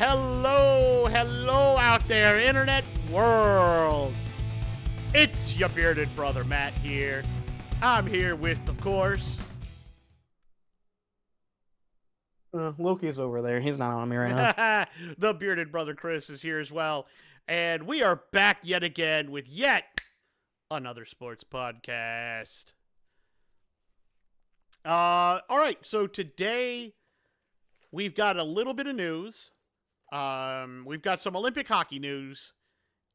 Hello out there, internet world. It's your bearded brother Matt here. I'm here with, of course, Loki's over there. He's not on me right now. the bearded brother Chris is here as well. And we are back yet again with yet another sports podcast. All right, so today we've got a little bit of news. We've got some Olympic hockey news,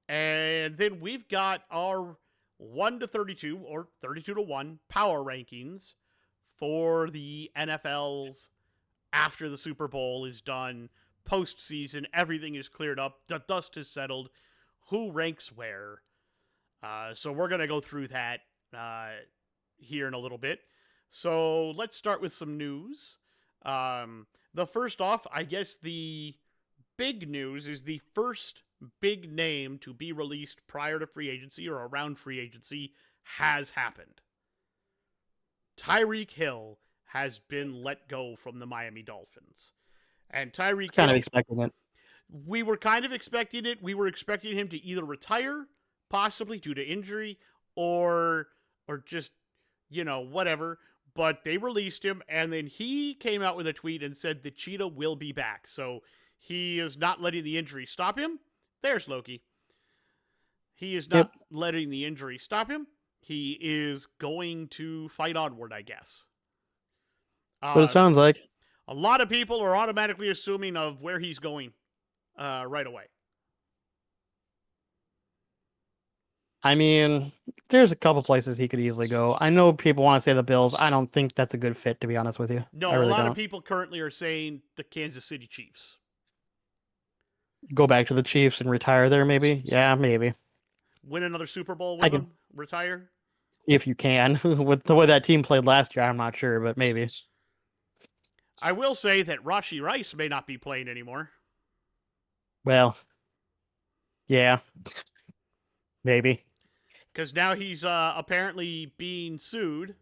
and then we've got our 1 to 32 or 32 to 1 power rankings for the NFL's after the Super Bowl is done, postseason, everything is cleared up, the dust has settled, who ranks where. So we're going to go through that here in a little bit. So let's start with some news. The first off, I guess the big news is the first big name to be released prior to free agency or around free agency has happened. Tyreek Hill has been let go from the Miami Dolphins. And Tyreek Kind Hill, of expecting it. we were kind of expecting it. We were expecting him to either retire, possibly due to injury, or just, whatever. But they released him, and then he came out with a tweet and said the cheetah will be back. So he is not letting the injury stop him. There's Loki. He is not letting the injury stop him. He is going to fight onward, I guess. What it sounds like. A lot of people are automatically assuming of where he's going right away. I mean, there's a couple places he could easily go. I know people want to say the Bills. I don't think that's a good fit, to be honest with you. No, really a lot don't. of people currently are saying the Kansas City Chiefs. Go back to the Chiefs and retire there, maybe? Yeah, maybe. Win another Super Bowl with them? Retire? If you can. With the way that team played last year, I'm not sure, but maybe. I will say that Rashee Rice may not be playing anymore. Well, yeah. Maybe. Because now he's apparently being sued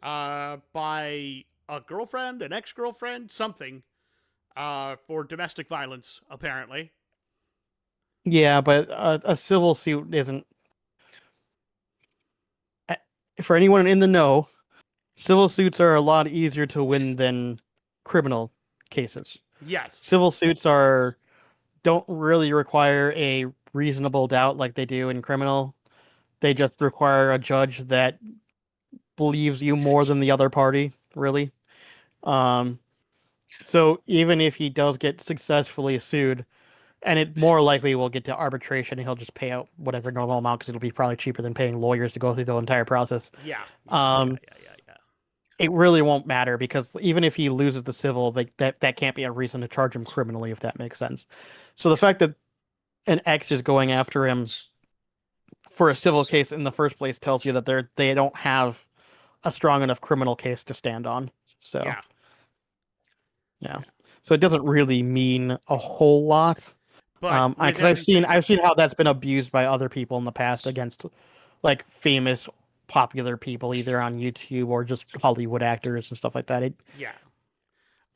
by a girlfriend, an ex-girlfriend, something, for domestic violence, apparently. Yeah, but a civil suit isn't... For anyone in the know, civil suits are a lot easier to win than criminal cases. Yes. Civil suits don't really require a reasonable doubt like they do in criminal. They just require a judge that believes you more than the other party, really. So even if he does get successfully sued, and it more likely will get to arbitration, and he'll just pay out whatever normal amount because it'll be probably cheaper than paying lawyers to go through the entire process. Yeah. It really won't matter because even if he loses the civil, that can't be a reason to charge him criminally, if that makes sense. So the fact that an ex is going after him for a civil case in the first place tells you that they don't have a strong enough criminal case to stand on. So yeah. So it doesn't really mean a whole lot. But I've seen how that's been abused by other people in the past against like famous popular people either on YouTube or just Hollywood actors and stuff like that.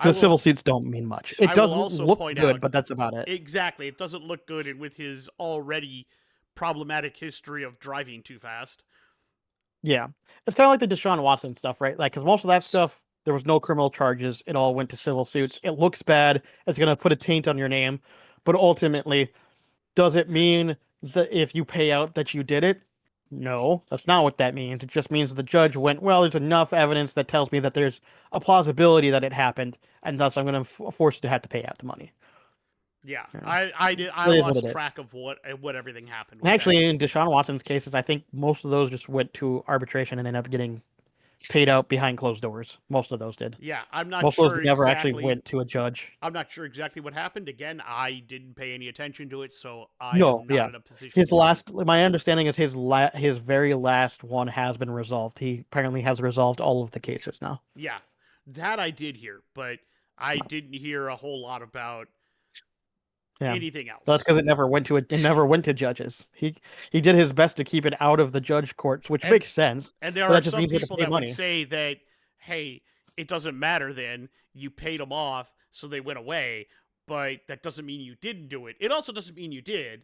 The civil suits don't mean much. It doesn't look good, but that's about it. Exactly. It doesn't look good, and with his already problematic history of driving too fast. Yeah. It's kind of like the Deshaun Watson stuff, right? Like, because most of that stuff, there was no criminal charges. It all went to civil suits. It looks bad. It's going to put a taint on your name. But ultimately, does it mean that if you pay out that you did it? No, that's not what that means. It just means the judge went, well, there's enough evidence that tells me that there's a plausibility that it happened, and thus I'm going to force you to have to pay out the money. Yeah, I lost track of what everything happened. Actually, in Deshaun Watson's cases, I think most of those just went to arbitration and ended up getting paid out behind closed doors. Most of those did. Yeah, I'm not most sure. Most of those never actually went to a judge. I'm not sure exactly what happened. Again, I didn't pay any attention to it, so I'm not in a position. My understanding is his very last one has been resolved. He apparently has resolved all of the cases now. Yeah, that I did hear, but I didn't hear a whole lot about anything else. That's because it never went to judges. He did his best to keep it out of the judge courts, which makes sense. And there are some people that would say that, hey, it doesn't matter then. You paid them off, so they went away. but that doesn't mean you didn't do it. It also doesn't mean you did.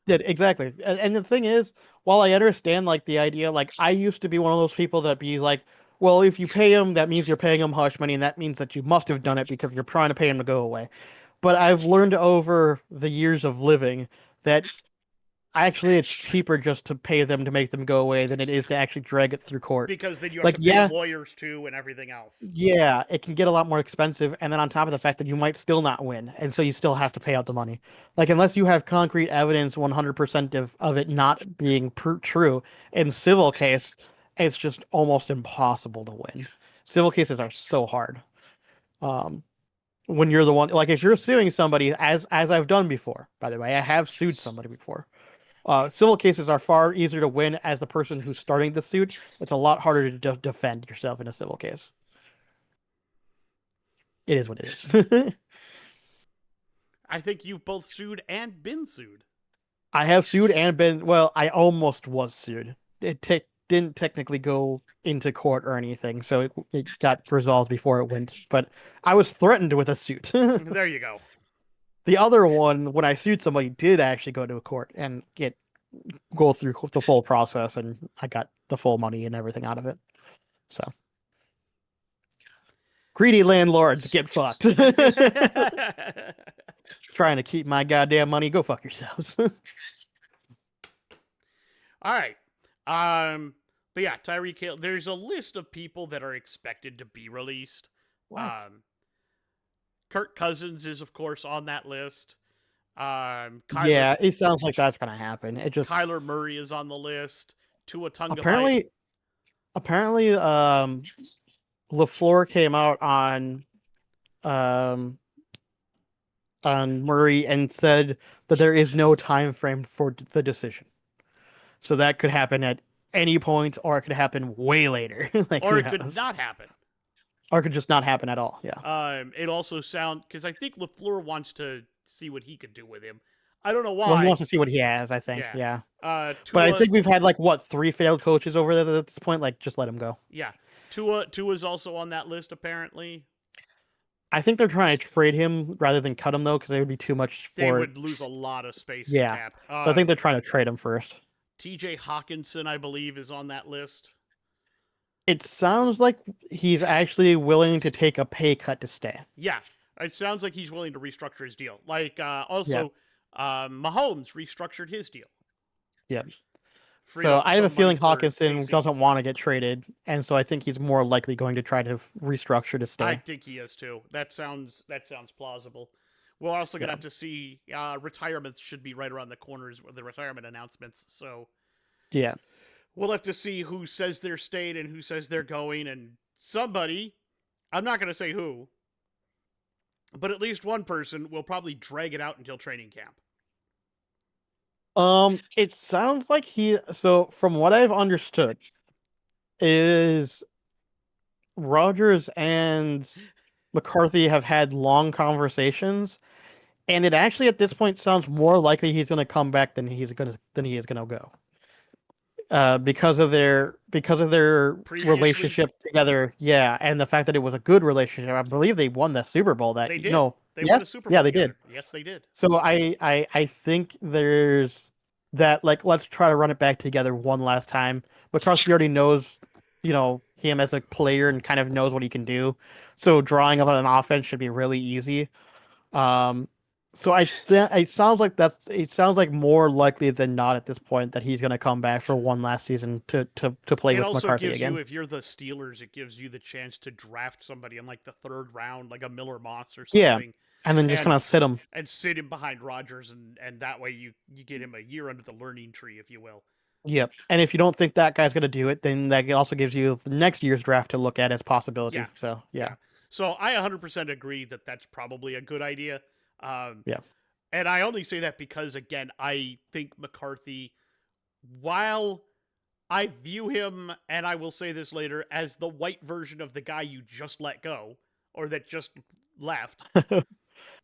Yeah, exactly. And the thing is, while I understand like the idea, like I used to be one of those people that be like, well, if you pay him, that means you're paying him hush money, and that means that you must have done it because you're trying to pay him to go away. But I've learned over the years of living that actually it's cheaper just to pay them to make them go away than it is to actually drag it through court. Because then you have Like, to pay yeah, lawyers too and everything else. yeah, it can get a lot more expensive, and then on top of the fact that you might still not win, and so you still have to pay out the money. Like, unless you have concrete evidence 100% of it not being true, in civil case, it's just almost impossible to win. Civil cases are so hard. Um, when you're the one, like if you're suing somebody, as I've done before, by the way, I have sued somebody before. Civil cases are far easier to win as the person who's starting the suit. It's a lot harder to defend yourself in a civil case. It is what it is. I think you've both sued and been sued. I have sued and been, well, I almost was sued. It didn't technically go into court or anything, so it got resolved before it went. But I was threatened with a suit. There you go. The other one, when I sued somebody, did actually go to a court and go through the full process, and I got the full money and everything out of it. So greedy landlords get fucked. Trying to keep my goddamn money, go fuck yourselves. All right. But yeah, Tyreek Hill. There's a list of people that are expected to be released. What? Kirk Cousins is, of course, on that list. Yeah, it sounds like that's gonna happen. It just Kyler Murray is on the list. Tua Tagovailoa. apparently, LaFleur came out um on Murray and said that there is no time frame for the decision. So that could happen at any point, or it could happen way later. Like, Or who it could knows? not happen. Or it could just not happen at all. Yeah. It also because I think LaFleur wants to see what he could do with him. I don't know why. Well, he wants to see what he has, I think. Yeah. Yeah. Tua, But I think we've had like what 3 failed coaches over there at this point. Like, just let him go. Yeah. Tua's also on that list apparently. I think they're trying to trade him rather than cut him though, because it would be too much for. They would lose a lot of space in Yeah. cap. So I think they're trying to trade him first. TJ Hawkinson, I believe, is on that list. It sounds like he's actually willing to take a pay cut to stay. Yeah. It sounds like he's willing to restructure his deal. Like also Mahomes restructured his deal. Yeah. Freed So up I have a some feeling money for Hawkinson AC. doesn't want to get traded, and so I think he's more likely going to try to restructure to stay. I think he is too. That sounds plausible. We're also gonna Yeah. have to see retirements should be right around the corners with the retirement announcements. So Yeah. we'll have to see who says they're staying and who says they're going, and somebody, I'm not gonna say who, but at least one person will probably drag it out until training camp. It sounds like so from what I've understood is Rogers and McCarthy have had long conversations, and it actually at this point sounds more likely he's going to come back than he is going to go. Because of their relationship together, yeah, and the fact that it was a good relationship. I believe they won the Super Bowl. They did. Won a Super Bowl. Yeah, they together. did. Yes, they did. So I think there's that, like, let's try to run it back together one last time. McCarthy already knows, him as a player and kind of knows what he can do. So drawing up an offense should be really easy. So it sounds like more likely than not at this point that he's going to come back for one last season to play with McCarthy again. If you're the Steelers, it gives you the chance to draft somebody in like the 3rd round, like a Miller Moss or something. Yeah, and then just kind of sit him behind Rodgers, and that way you get him a year under the learning tree, if you will. Yep. And if you don't think that guy's going to do it, then that also gives you the next year's draft to look at as possibility. Yeah. So yeah. So I 100% agree that that's probably a good idea. Yeah. And I only say that because, again, I think McCarthy, while I view him, and I will say this later, as the white version of the guy you just let go, or that just left,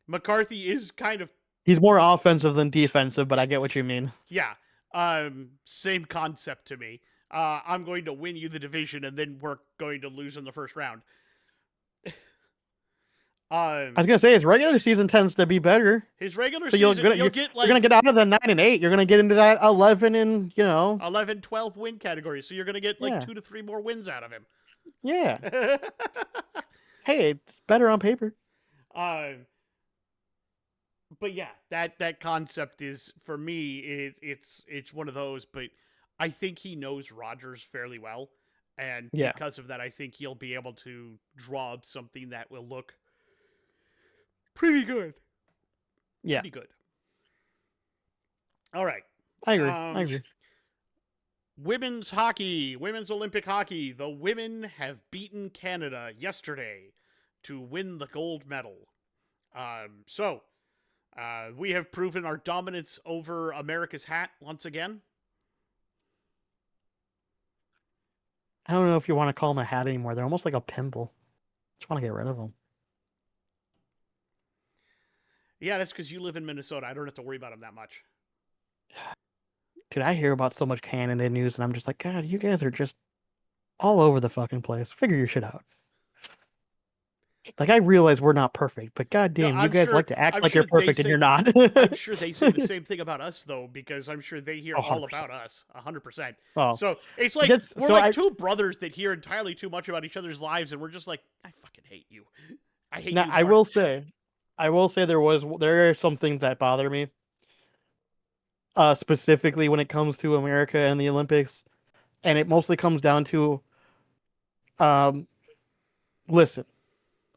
McCarthy is kind of... He's more offensive than defensive, but I get what you mean. Yeah. Same concept to me. I'm going to win you the division, and then we're going to lose in the first round. I Um, was gonna say his regular season tends to be better. his regular So you're season, gonna you'll you're, get you're gonna like get out of the 9-8. You're gonna get into that 11 and 11, 12 win category. So you're gonna get like yeah, 2 to 3 more wins out of him. yeah. Hey, it's better on paper. um, but yeah, that concept is for me. It's one of those. But I think he knows Rodgers fairly well, and Yeah, because of that, I think he'll be able to draw up something that will look pretty good. yeah. Pretty good. All right. I agree. I Um, agree. Women's hockey, women's Olympic hockey. The women have beaten Canada yesterday to win the gold medal. We have proven our dominance over America's hat once again. I don't know if you want to call them a hat anymore. They're almost like a pimple. Just want to get rid of them. Yeah, that's because you live in Minnesota. I don't have to worry about them that much. Dude, I hear about so much Canada news, and I'm just like, God, you guys are just all over the fucking place. Figure your shit out. Like, I realize we're not perfect, but No, goddamn, you I'm guys sure. like to act I'm like sure you're they perfect, and say. you're not. I'm sure they say the same thing about us though, because I'm sure they hear Oh, all 100%. about us 100%. Oh, So it's like that's we're so like I. two brothers that hear entirely too much about each other's lives, and we're just like, I fucking hate you. I hate Now, you more. I will say there are some things that bother me, specifically when it comes to America and the Olympics, and it mostly comes down to, um, listen,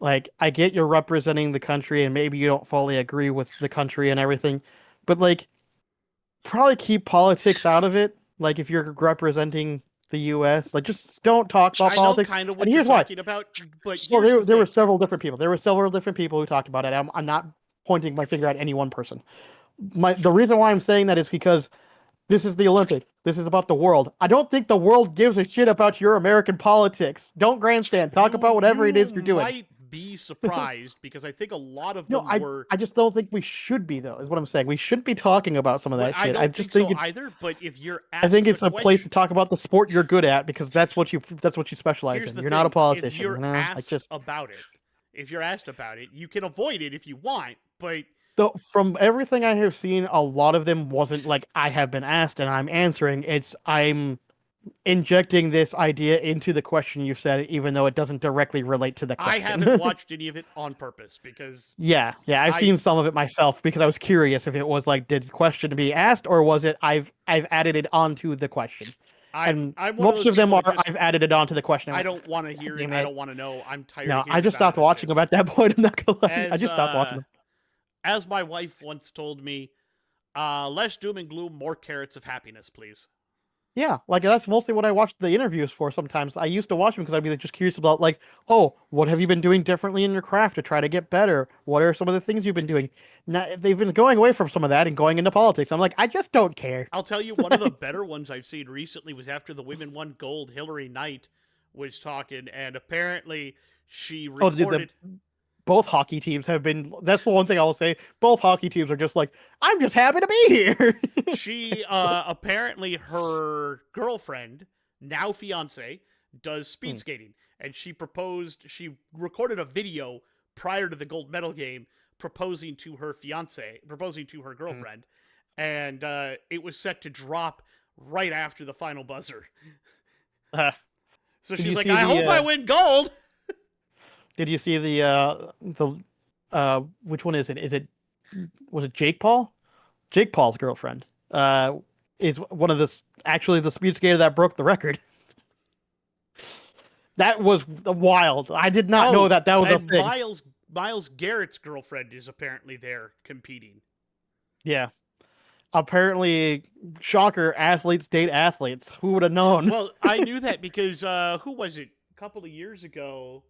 like I get you're representing the country, and maybe you don't fully agree with the country and everything, but like probably keep politics out of it. Like if you're representing the U.S., like just don't talk about I know politics. kind of And what you're here's why. talking about, but Well, here's the there were thing. several different people. There were several different people who talked about it. I'm not pointing my finger at any one person. The reason why I'm saying that is because this is the Olympics. This is about the world. I don't think the world gives a shit about your American politics. Don't grandstand. Talk about whatever it You is you're doing. might be surprised because I think a lot of No, them were. I just don't think we should be though. Is what I'm saying. We shouldn't be talking about some of But that I shit. I don't just think think so it's either. But if you're I think asked the it's a place to question, talk about the sport you're good at because that's what you specialize here's in. the You're not a thing: politician, you know? Like just if you're asked about it, you can avoid it if you want. But though from everything I have seen, a lot of them wasn't like I have been asked and I'm answering. It's I'm injecting this idea into the question you said, even though it doesn't directly relate to the I haven't question. watched any of it on purpose because Yeah, yeah, I've I seen some of it myself because I was curious if it was like, did question be asked or was it I've added it onto the question, and I'm one of most those of them people are that just I've added it onto the question. I I went, don't want to God hear it. damn I it! don't want to know. I'm tired of No, I hearing just about it stopped as it watching is. them at that point. I'm not gonna lie, I As just stopped watching them. as my wife once told me, less doom and gloom, more carrots of happiness, please. Yeah, like that's mostly what I watched the interviews for. Sometimes I used to watch them because I'd be like, just curious about like, oh, what have you been doing differently in your craft to try to get better? What are some of the things you've been doing? Now they've been going away from some of that and going into politics. I'm like, I just don't care. I'll tell you, one of the better ones I've seen recently was after the women won gold. Hillary Knight was talking, and apparently she Oh, the recorded. both hockey teams have been. That's the one thing I will say. Both hockey teams are just like, I'm just happy to be here. She apparently her girlfriend, now fiance, does speed Hmm, skating, and she proposed. She recorded a video prior to the gold medal game proposing to her fiance, proposing to her hmm. girlfriend, and it was set to drop right after the final buzzer. Uh, So did she's you like, see "I the? hope I win gold." Did you see the? Which one is it? Is it was it Jake Paul? Jake Paul's girlfriend is one of the actually the speed skater that broke the record. That was wild. I did not know Oh, that that was a and thing. Miles Garrett's girlfriend is apparently there competing. Yeah. Apparently, shocker, athletes date athletes. Who would have known? Well, I knew that because who was it? A couple of years ago,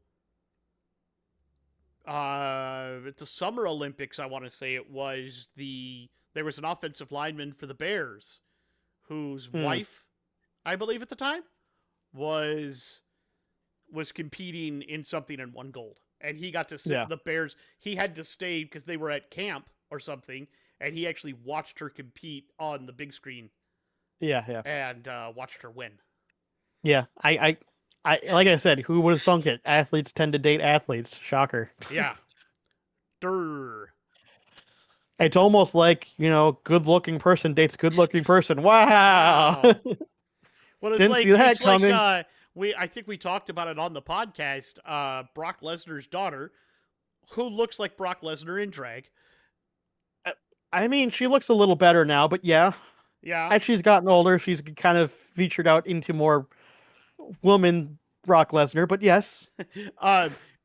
at the Summer Olympics, I want to say it was there was an offensive lineman for the Bears whose Hmm, wife, I believe at the time, was competing in something and won gold. And he got to sit yeah. in the Bears. He had to stay because they were at camp or something, and he actually watched her compete on the big screen Yeah, yeah. and watched her win. Yeah. Like I said, who would have thunk it? Athletes tend to date athletes. Shocker. Yeah. Durr. It's almost like, good-looking person dates good-looking person. Wow. Wow. Well, Didn't see that it's like coming. I think we talked about it on the podcast. Brock Lesnar's daughter, who looks like Brock Lesnar in drag. I mean, she looks a little better now, but yeah. Yeah. As she's gotten older, she's kind of featured out into more woman Brock Lesnar, but yes.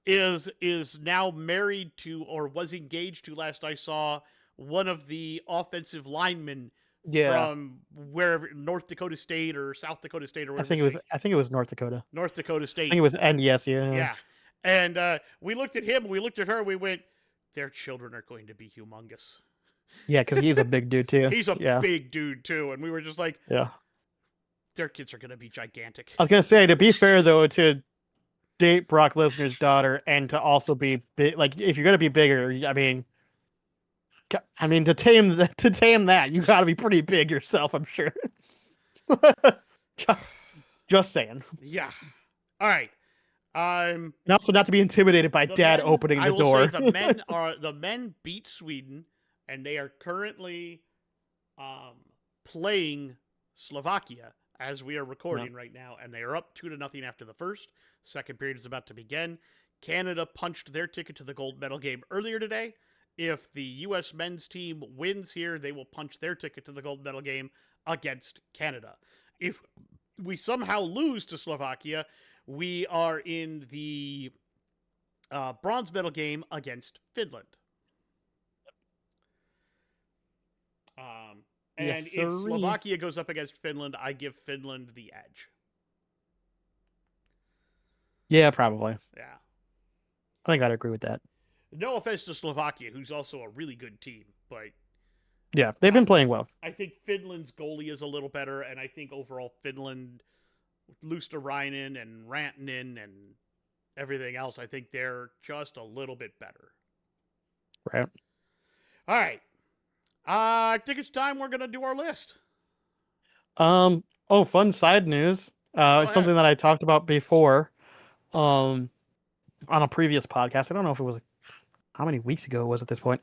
Is now married to, or was engaged to, last I saw, one of the offensive linemen Yeah. from wherever, North Dakota State or South Dakota State or wherever. I think it was North Dakota. North Dakota I State. think it was NES, yeah. Yeah. And we looked at him, we looked at her, we went, their children are going to be humongous. Yeah, because he's a big dude too. He's a big dude too, and we were just like, yeah, their kids are going to be gigantic. I was gonna say, to be fair though, to date Brock Lesnar's daughter and to also be big, like if you're gonna be bigger, I mean to tame that, you got to be pretty big yourself, I'm sure. Just saying. Yeah. All right. And also not to be intimidated by Dad opening the door. Say the men beat Sweden, and they are currently playing Slovakia as we are recording right now, and they are up 2-0 after the first. Second period is about to begin. Canada punched their ticket to the gold medal game earlier today. If the U.S. men's team wins here, they will punch their ticket to the gold medal game against Canada. If we somehow lose to Slovakia, we are in the bronze medal game against Finland. And if Slovakia goes up against Finland, I give Finland the edge. Yeah, probably. Yeah. I think I'd agree with that. No offense to Slovakia, who's also a really good team, but yeah, they've been playing well. I think Finland's goalie is a little better, and I think overall Finland, Luosterainen and Rantanen and everything else, I think they're just a little bit better. Right. All right. I think it's time we're going to do our list. Fun side news. It's something that I talked about before on a previous podcast. I don't know if it was, how many weeks ago it was at this point.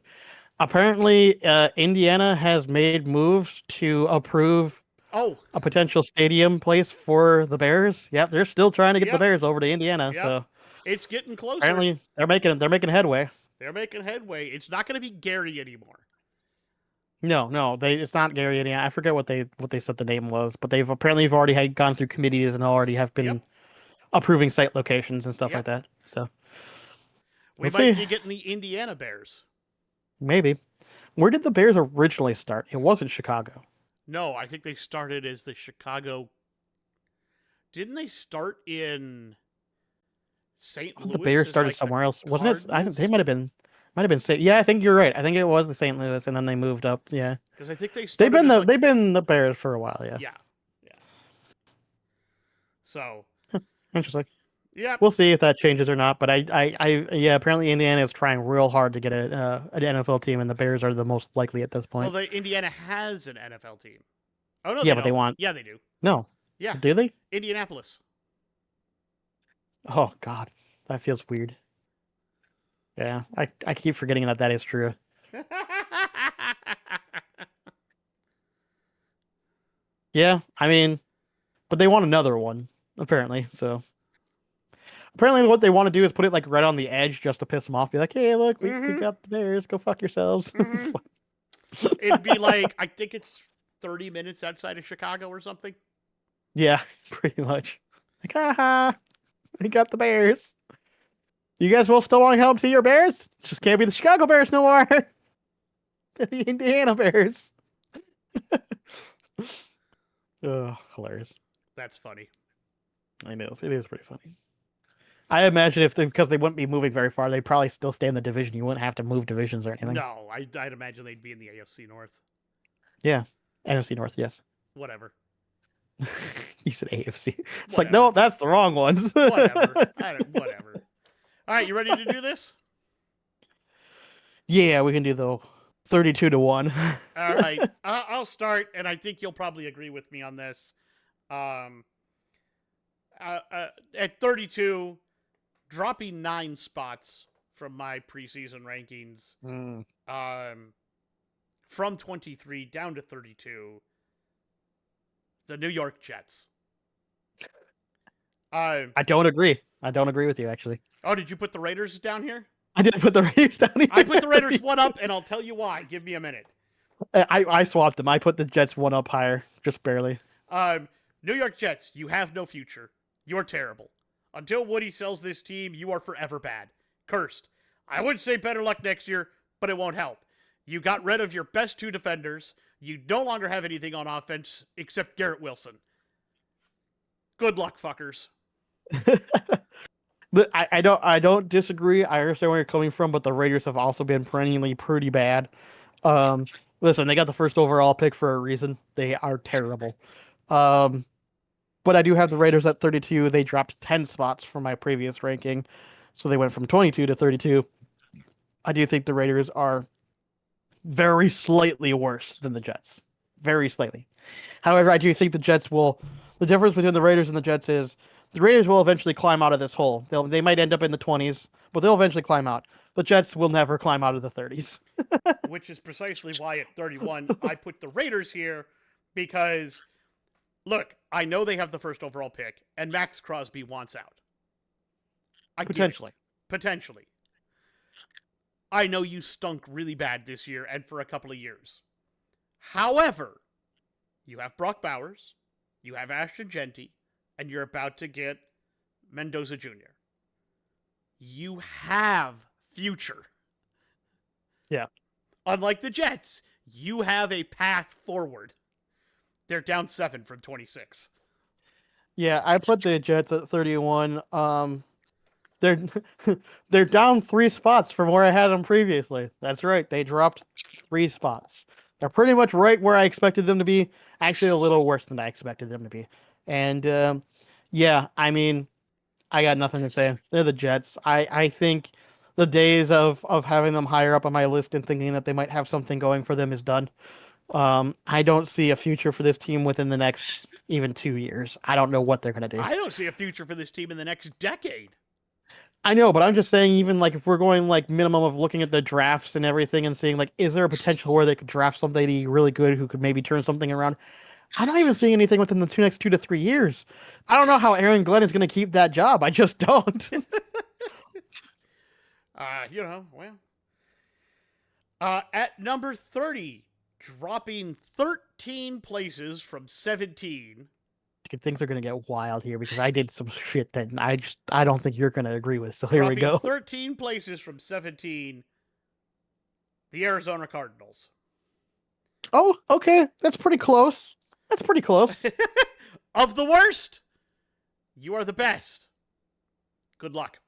Apparently, Indiana has made moves to approve a potential stadium place for the Bears. Yeah, they're still trying to get the Bears over to Indiana. Yep. So it's getting closer. Apparently, they're making headway. They're making headway. It's not going to be Gary anymore. No, it's not Gary anymore. I forget what they said the name was, but they've already gone through committees and already have been approving site locations and stuff like that. So we might be getting the Indiana Bears. Maybe. Where did the Bears originally start? It wasn't Chicago. No, I think they started as the Chicago. Didn't they start in St. Louis? The Bears started somewhere else, wasn't it? I think they might have been. Yeah, I think you're right. I think it was the St. Louis, and then they moved up. Yeah, because I think they've been the Bears for a while. Yeah. Yeah. So interesting. Yeah, we'll see if that changes or not. But apparently Indiana is trying real hard to get an NFL team, and the Bears are the most likely at this point. Well, Indiana has an NFL team. Oh no, yeah, but they want. Yeah, they do. No. Yeah. Do they? Indianapolis. Oh God, that feels weird. Yeah, I keep forgetting that is true. Yeah, I mean, but they want another one, apparently. So apparently what they want to do is put it like right on the edge just to piss them off. Be like, hey, look, we got the Bears. Go fuck yourselves. It'd be like, I think it's 30 minutes outside of Chicago or something. Yeah, pretty much. Like, haha, we got the Bears. You guys will still want to come see your Bears? Just can't be the Chicago Bears no more. The Indiana Bears. Oh, hilarious. That's funny. I know, it is pretty funny. I imagine because they wouldn't be moving very far, they'd probably still stay in the division. You wouldn't have to move divisions or anything. No, I'd imagine they'd be in the AFC North. Yeah, NFC North, yes. Whatever. You said AFC. It's like, no, that's the wrong ones. Whatever. Whatever. All right, you ready to do this? Yeah, we can do the 32-1. All right, I'll start, and I think you'll probably agree with me on this. At 32, dropping 9 spots from my preseason rankings. Mm. From 23 down to 32, the New York Jets. I don't agree. I don't agree with you, actually. Oh, did you put the Raiders down here? I didn't put the Raiders down here. I put the Raiders one up, and I'll tell you why. Give me a minute. I swapped them. I put the Jets one up higher, just barely. New York Jets, you have no future. You're terrible. Until Woody sells this team, you are forever bad. Cursed. I would say better luck next year, but it won't help. You got rid of your best 2 defenders. You no longer have anything on offense except Garrett Wilson. Good luck, fuckers. I don't disagree. I understand where you're coming from, but the Raiders have also been perennially pretty bad. Listen, they got the first overall pick for a reason. They are terrible. But I do have the Raiders at 32. They dropped 10 spots from my previous ranking, so they went from 22 to 32. I do think the Raiders are very slightly worse than the Jets. Very slightly. However, I do think the Jets will. The difference between the Raiders and the Jets is the Raiders will eventually climb out of this hole. They might end up in the 20s, but they'll eventually climb out. The Jets will never climb out of the 30s. Which is precisely why at 31 I put the Raiders here, because look, I know they have the first overall pick, and Max Crosby wants out. Potentially. Potentially. I know you stunk really bad this year and for a couple of years. However, you have Brock Bowers, you have Ashton Genty, and you're about to get Mendoza Jr. You have future. Yeah. Unlike the Jets, you have a path forward. They're down 7 from 26. Yeah, I put the Jets at 31. They're they're down 3 spots from where I had them previously. That's right. They dropped 3 spots. They're pretty much right where I expected them to be. Actually, a little worse than I expected them to be. And yeah, I mean, I got nothing to say. They're the Jets. I think the days of having them higher up on my list and thinking that they might have something going for them is done. I don't see a future for this team within the next even 2 years. I don't know what they're gonna do. I don't see a future for this team in the next decade. I know, but I'm just saying, even like if we're going like minimum of looking at the drafts and everything and seeing like, is there a potential where they could draft somebody really good who could maybe turn something around? I'm not even seeing anything within the next 2 to 3 years. I don't know how Aaron Glenn is going to keep that job. I just don't. At number 30, dropping 13 places from 17. Things are going to get wild here because I did some shit that I don't think you're going to agree with. So here we go. 13 places from 17. The Arizona Cardinals. Oh, okay. That's pretty close. That's pretty close. Of the worst, you are the best. Good luck.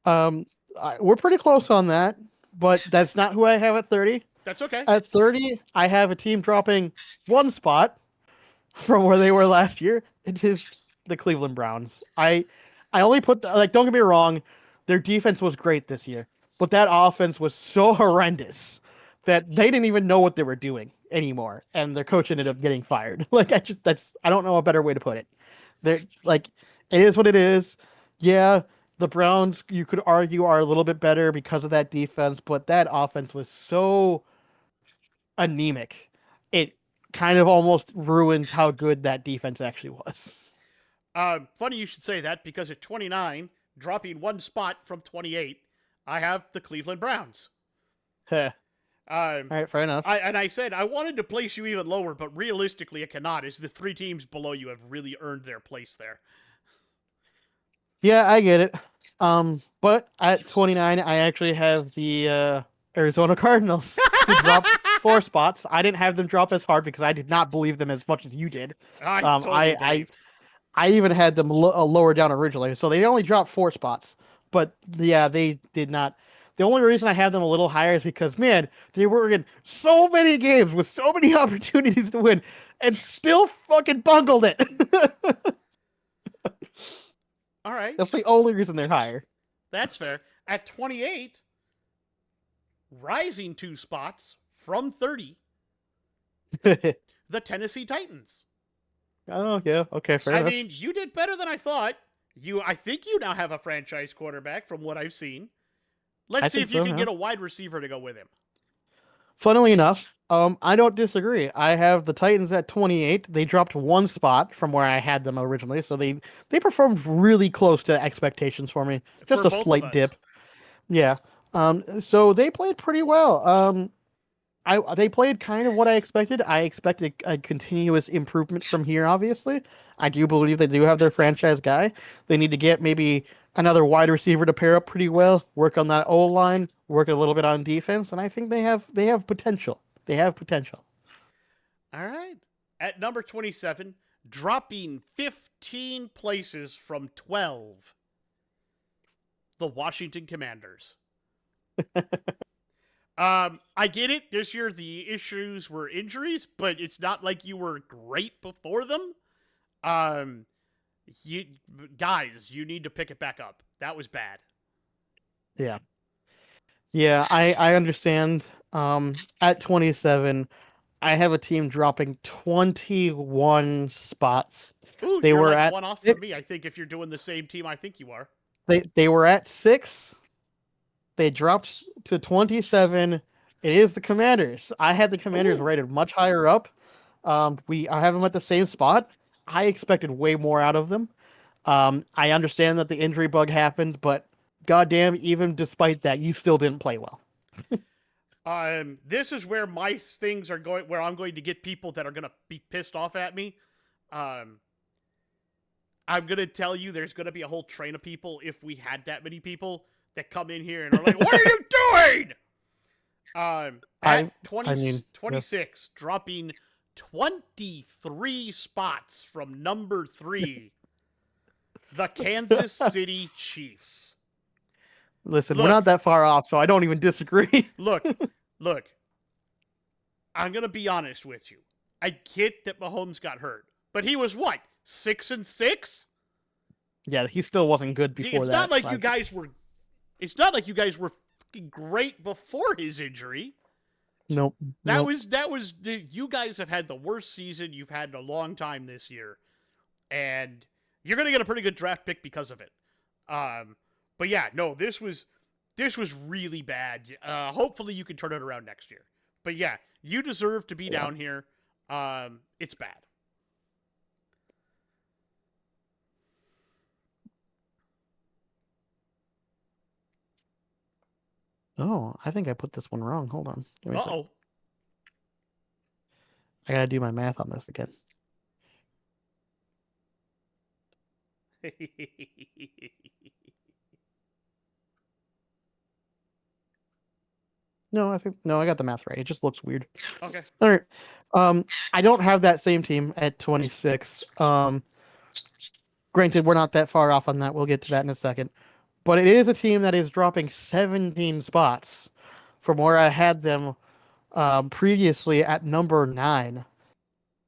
We're pretty close on that, but that's not who I have at 30. That's okay. At 30, I have a team dropping 1 spot from where they were last year. It is the Cleveland Browns. I only put don't get me wrong, their defense was great this year, but that offense was so horrendous that they didn't even know what they were doing anymore, and their coach ended up getting fired. I don't know a better way to put it. They're like, it is what it is. Yeah, the Browns, you could argue, are a little bit better because of that defense, but that offense was so anemic. It kind of almost ruins how good that defense actually was. Funny you should say that, because at 29, dropping 1 spot from 28, I have the Cleveland Browns. All right, fair enough. I said I wanted to place you even lower, but realistically it cannot, as the 3 teams below you have really earned their place there. Yeah, I get it. But at 29, I actually have the Arizona Cardinals, who dropped 4 spots. I didn't have them drop as hard because I did not believe them as much as you did. I even had them lower down originally, so they only dropped 4 spots. But yeah, they did not. The only reason I have them a little higher is because, man, they were in so many games with so many opportunities to win and still fucking bungled it. All right. That's the only reason they're higher. That's fair. At 28, rising 2 spots from 30, the Tennessee Titans. Oh, yeah. Okay, fair enough. I mean, you did better than I thought. I think you now have a franchise quarterback from what I've seen. I Let's see think if you so. can Yeah. get a wide receiver to go with him. Funnily enough, I don't disagree. I have the Titans at 28. They dropped one spot from where I had them originally, so they performed really close to expectations for me. For Just a both of slight us. dip. Yeah. So they played pretty well. They played kind of what I expected. I expected a continuous improvement from here, obviously. I do believe they do have their franchise guy. They need to get maybe another wide receiver to pair up pretty well, work on that O line, work a little bit on defense, and I think they have potential. They have potential. All right. At number 27, dropping 15 places from 12, the Washington Commanders. I get it. This year the issues were injuries, but it's not like you were great before them. Um, you guys, you need to pick it back up. That was bad. Yeah. Yeah, I understand. At 27, I have a team dropping 21 spots. Ooh, They you're were like at one off from me. six. I think if you're doing the same team, I think you are. They were at 6. They dropped to 27. It is the Commanders. I had the Commanders Ooh, rated much higher up. I have them at the same spot. I expected way more out of them. I understand that the injury bug happened, but goddamn, even despite that, you still didn't play well. this is where my things are going. Where I'm going to get people that are going to be pissed off at me. Um, I'm going to tell you, there's going to be a whole train of people if we had that many people that come in here and are like, "What are you doing?" At I 20, I mean, yeah. 26, dropping 23 spots from number 3, the Kansas City Chiefs. Listen, we're not Look, that far off, so I don't even disagree. look, look. I'm going to be honest with you. I get that Mahomes got hurt, but he was what, 6-6? Yeah, he still wasn't good before It's not that. like you guys were. It's not like you guys were great before his injury. Nope, That nope. was you guys have had the worst season you've had in a long time this year, and you're gonna get a pretty good draft pick because of it. But yeah, no, this was really bad. Hopefully you can turn it around next year. But yeah, you deserve to be Yeah. down here. It's bad. Oh, I think I put this one wrong. Hold on. Give me a Uh sec. oh. I gotta do my math on this again. No, I got the math right. It just looks weird. Okay. All right. I don't have that same team at 26. Granted, we're not that far off on that. We'll get to that in a second. But it is a team that is dropping 17 spots from where I had them previously at number 9.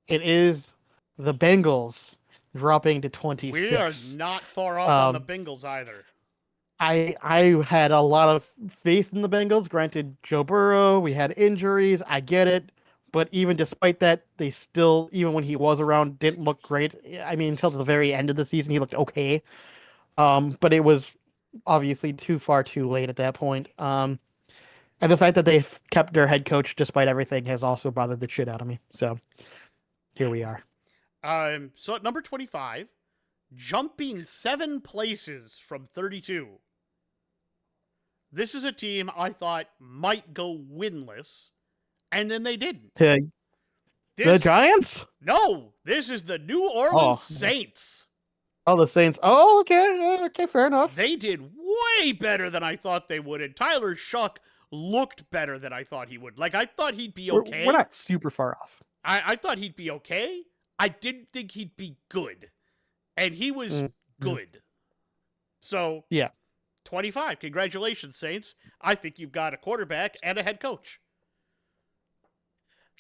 It is the Bengals dropping to We are 26. not far off on the Um, Bengals either. I had a lot of faith in the Bengals. Granted, Joe Burrow, we had injuries. I get it. But even despite that, they still, even when he was around, didn't look great. I mean, until the very end of the season, he looked okay. But it was obviously too far too late at that point. And the fact that they kept their head coach despite everything has also bothered the shit out of me. So here we are. So at number 25, jumping 7 places from 32. This is a team I thought might go winless, and then they didn't. The This Giants? No, this is the New Orleans Oh, Saints. oh, the Saints. Oh, okay, okay, fair enough. They did way better than I thought they would, and Tyler Shuck looked better than I thought he would. Like I thought he'd be We're okay. not super far off. I thought he'd be okay. I didn't think he'd be good. And he was Mm-hmm. good. So Yeah. 25. Congratulations, Saints. I think you've got a quarterback and a head coach.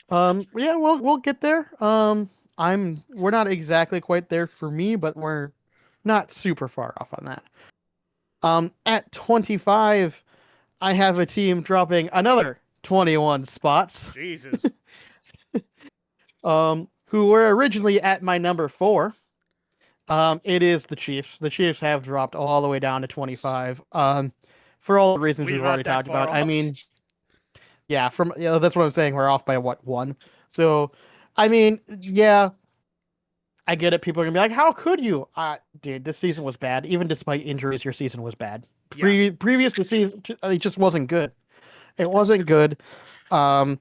Yeah, we'll get there. We're not exactly quite there for me, but we're not super far off on that. At 25, I have a team dropping another 21 spots. Jesus. Who were originally at my number 4. It is the Chiefs. The Chiefs have dropped all the way down to 25. For all the reasons We're we've already not that talked far about. I off. mean, yeah, that's what I'm saying. We're off by what, one? So, I mean, yeah, I get it. People are gonna be like, "How could you?" Dude, this season was bad. Even despite injuries, your season was bad. Yeah. Previous to season, it just wasn't good. It wasn't good. Um,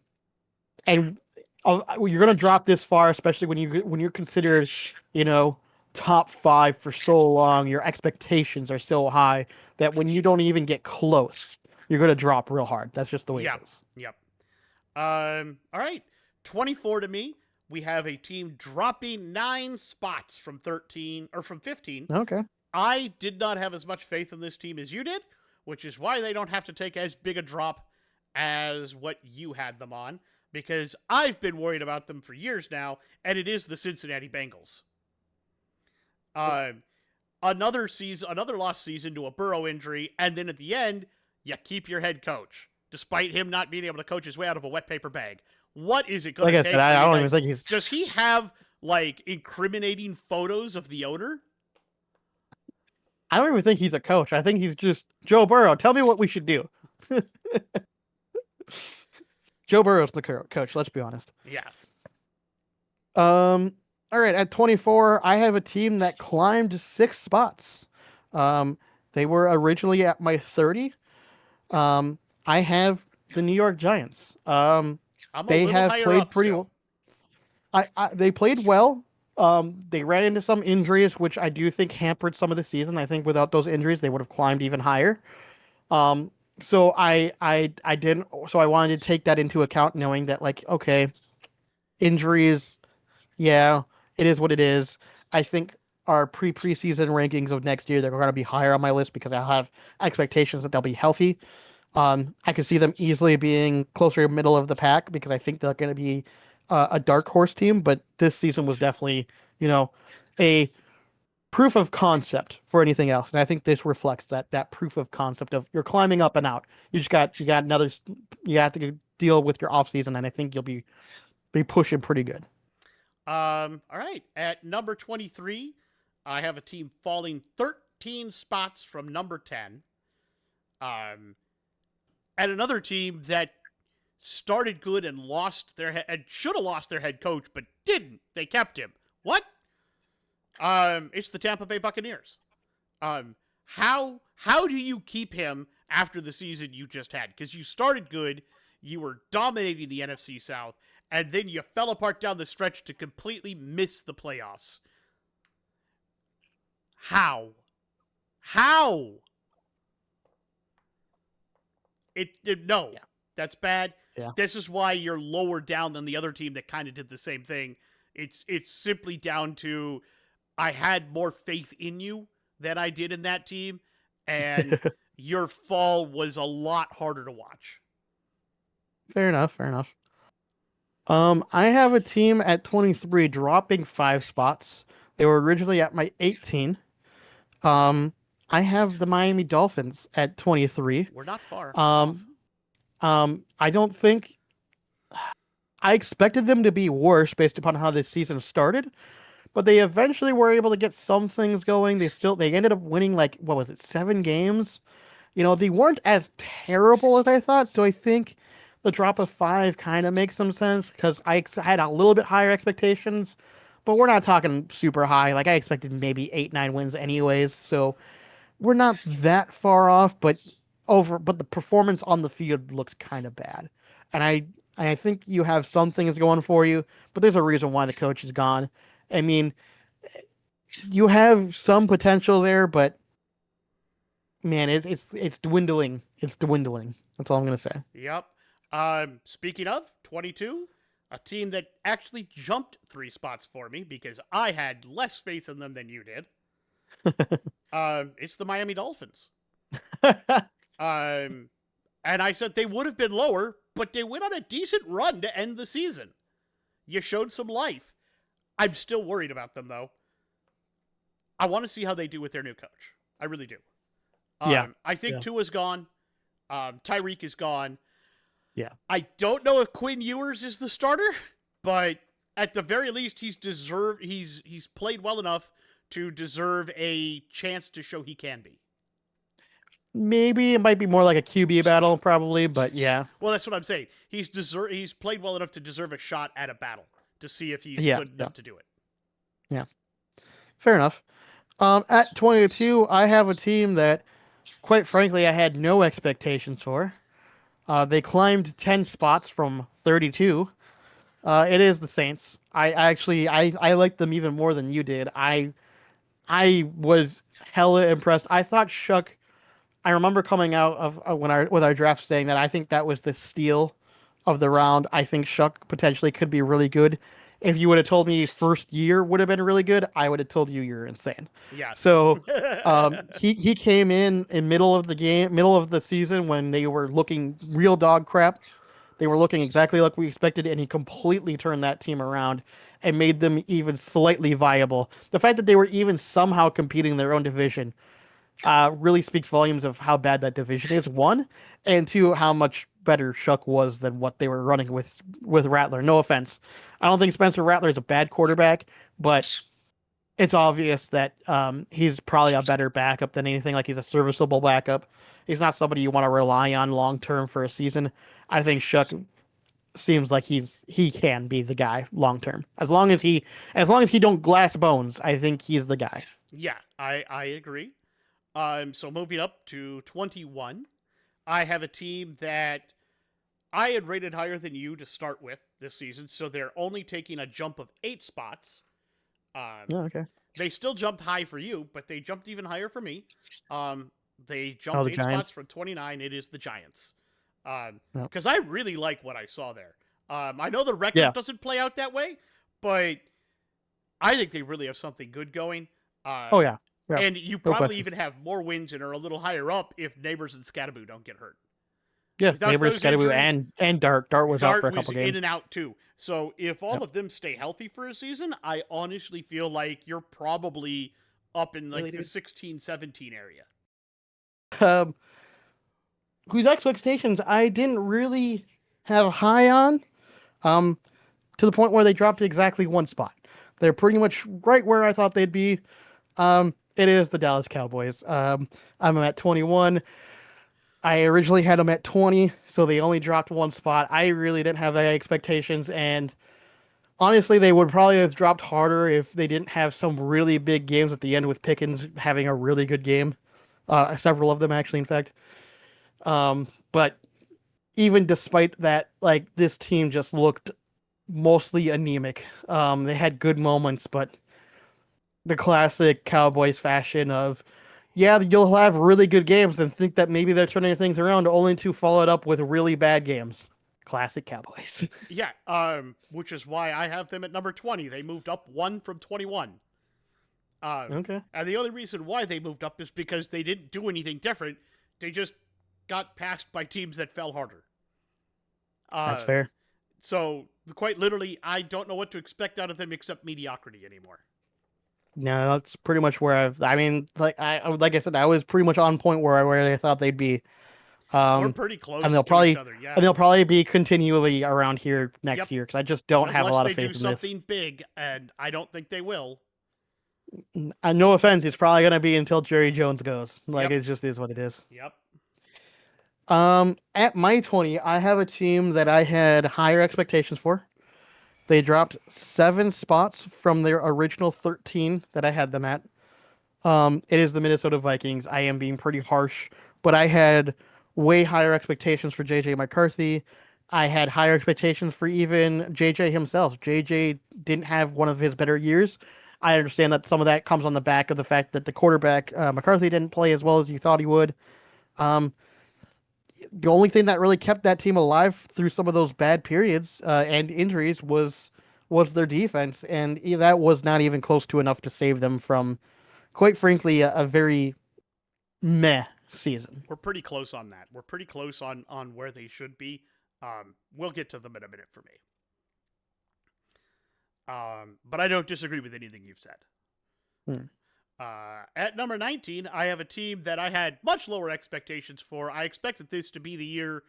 and you're gonna drop this far, especially when you're considered, you know, top five for so long. Your expectations are so high that when you don't even get close, you're gonna drop real hard. That's just the way it Yep. is. Yep. All right. 24 to me. We have a team dropping 9 spots from 13 or from 15. Okay. I did not have as much faith in this team as you did, which is why they don't have to take as big a drop as what you had them on, because I've been worried about them for years now, and it is the Cincinnati Bengals. Um, another lost season to a Burrow injury, and then at the end, you keep your head coach, despite him not being able to coach his way out of a wet paper bag. What is it going Like to I said, take for I you don't guys? even think he's. Does he have like incriminating photos of the owner? I don't even think he's a coach. I think he's just Joe Burrow. Tell me what we should do. Joe Burrow's the coach. Let's be honest. Yeah. All right. At 24, I have a team that climbed 6 spots. Um, they were originally at my 30. I have the New York Giants. I'm a They little have higher played up pretty still. well. They played well. They ran into some injuries, which I do think hampered some of the season. I think without those injuries, they would have climbed even higher. Um, so I didn't. So I wanted to take that into account, knowing that like, okay, injuries, yeah, it is what it is. I think our preseason rankings of next year, they're going to be higher on my list because I have expectations that they'll be healthy. I could see them easily being closer to middle of the pack because I think they're going to be a dark horse team. But this season was definitely, you know, a proof of concept for anything else, and I think this reflects that proof of concept of you're climbing up and out. You got another, you have to deal with your off season, and I think you'll be pushing pretty good. All right. At number 23, I have a team falling 13 spots from number 10. Um, and another team that started good and lost their head and should have lost their head coach, but didn't. They kept him. What? It's the Tampa Bay Buccaneers. How do you keep him after the season you just had? Because you started good, you were dominating the NFC South, and then you fell apart down the stretch to completely miss the playoffs. How? How? No, Yeah. that's bad. Yeah. This is why you're lower down than the other team that kind of did the same thing. It's simply down to I had more faith in you than I did in that team, and your fall was a lot harder to watch. Fair enough. Fair enough. I have a team at 23 dropping 5 spots. They were originally at my 18. Um, I have the Miami Dolphins at 23. We're not far off. Um, I don't think I expected them to be worse based upon how this season started, but they eventually were able to get some things going. They ended up winning like what was it, 7 games? They weren't as terrible as I thought, so I think the drop of 5 kind of makes some sense because had a little bit higher expectations, but we're not talking super high. Like I expected maybe 8, 9 wins anyways, so we're not that far off. But the performance on the field looked kind of bad, and I think you have some things going for you, but there's a reason why the coach is gone. I mean, you have some potential there, but man, it's dwindling. It's dwindling. That's all I'm gonna say. Yep. Speaking of 22, a team that actually jumped 3 spots for me because I had less faith in them than you did. It's the Miami Dolphins. Um, and I said they would have been lower, but they went on a decent run to end the season. You showed some life. I'm still worried about them though. I want to see how they do with their new coach. I really do. Yeah. I think Yeah. Tua's gone. Tyreek is gone. Yeah. I don't know if Quinn Ewers is the starter, but at the very least, he's played well enough to deserve a chance to show he can be. Maybe it might be more like a QB battle, probably, but yeah. Well, that's what I'm saying. He's played well enough to deserve a shot at a battle to see if he's Yeah, good yeah, enough to do it. yeah. Fair enough. At 22, I have a team that, quite frankly, I had no expectations for. They climbed 10 spots from 32. It is the Saints. I liked them even more than you did. I was hella impressed. I thought Shuck. I remember coming out of when our with our draft saying that I think that was the steal of the round. I think Shuck potentially could be really good. If you would have told me first year would have been really good, I would have told you you're insane. Yes. So he came in middle of the game, middle of the season when they were looking real dog crap. They were looking exactly like we expected, and he completely turned that team around and made them even slightly viable. The fact that they were even somehow competing in their own division really speaks volumes of how bad that division is, one, and two, how much better Shuck was than what they were running with Rattler. No offense. I don't think Spencer Rattler is a bad quarterback, but it's obvious that he's probably a better backup than anything. Like, he's a serviceable backup. He's not somebody you want to rely on long term for a season. I think Shuck seems like he can be the guy long term. As long as he don't glass bones, I think he's the guy. Yeah, I agree. So moving up to 21, I have a team that I had rated higher than you to start with this season, so they're only taking a jump of 8 spots. Yeah, okay. They still jumped high for you, but they jumped even higher for me. Um, they Oh, jumped the 8 spots Giants. from 29. It is the Giants. No. Because I really like what I saw there. I know the record Yeah. doesn't play out that way, but I think they really have something good going. Oh yeah. Yeah. And you No probably question. even have more wins and are a little higher up if Neighbors and Scattaboo don't get hurt. Yeah. Without Neighbors, those Scatterboo, injuries, and Dart. Dart was out for Dart a was couple in games. and out too. So if all Yep. of them stay healthy for a season, I honestly feel like you're probably up in Really, like the dude. 16, 17 area. Um, whose expectations I didn't really have high on. Um, to the point where they dropped exactly one spot. They're pretty much right where I thought they'd be. It is the Dallas Cowboys. I'm at 21. I originally had them at 20, so they only dropped one spot. I really didn't have any expectations, and honestly, they would probably have dropped harder if they didn't have some really big games at the end with Pickens having a really good game. Several of them, actually, in fact. But even despite that, like, this team just looked mostly anemic. They had good moments, but the classic Cowboys fashion of, yeah, you'll have really good games and think that maybe they're turning things around, only to follow it up with really bad games. Classic Cowboys. Yeah, which is why I have them at number 20. They moved up one from 21. Okay, And the only reason why they moved up is because they didn't do anything different. They just got passed by teams that fell harder. that's Uh, fair. so quite literally, I don't know what to expect out of them except mediocrity anymore. No, that's pretty much where I mean, like I said, I was pretty much on point where I thought they'd be. We're Um, pretty and close to each other, yeah. they'll probably be continually around here Yep. next year because I just don't have a Unless lot of they do faith in this. something big, and I don't think they will. No offense, it's probably gonna be until Jerry Jones goes. Like, Yep. it just is what it is. Yep. At my 20, I have a team that I had higher expectations for. They dropped 7 spots from their original 13 that I had them at. It is the Minnesota Vikings. I am being pretty harsh, but I had way higher expectations for JJ McCarthy. I had higher expectations for even JJ himself. JJ didn't have one of his better years. I understand that some of that comes on the back of the fact that the quarterback, McCarthy, didn't play as well as you thought he would. Um, the only thing that really kept that team alive through some of those bad periods and injuries was their defense, and that was not even close to enough to save them from, quite frankly, a very meh season. We're pretty close on that. We're pretty close on where they should be. We'll get to them in a minute for me. But I don't disagree with anything you've said. Hmm. At number 19, I have a team that I had much lower expectations for. I expected this to be the year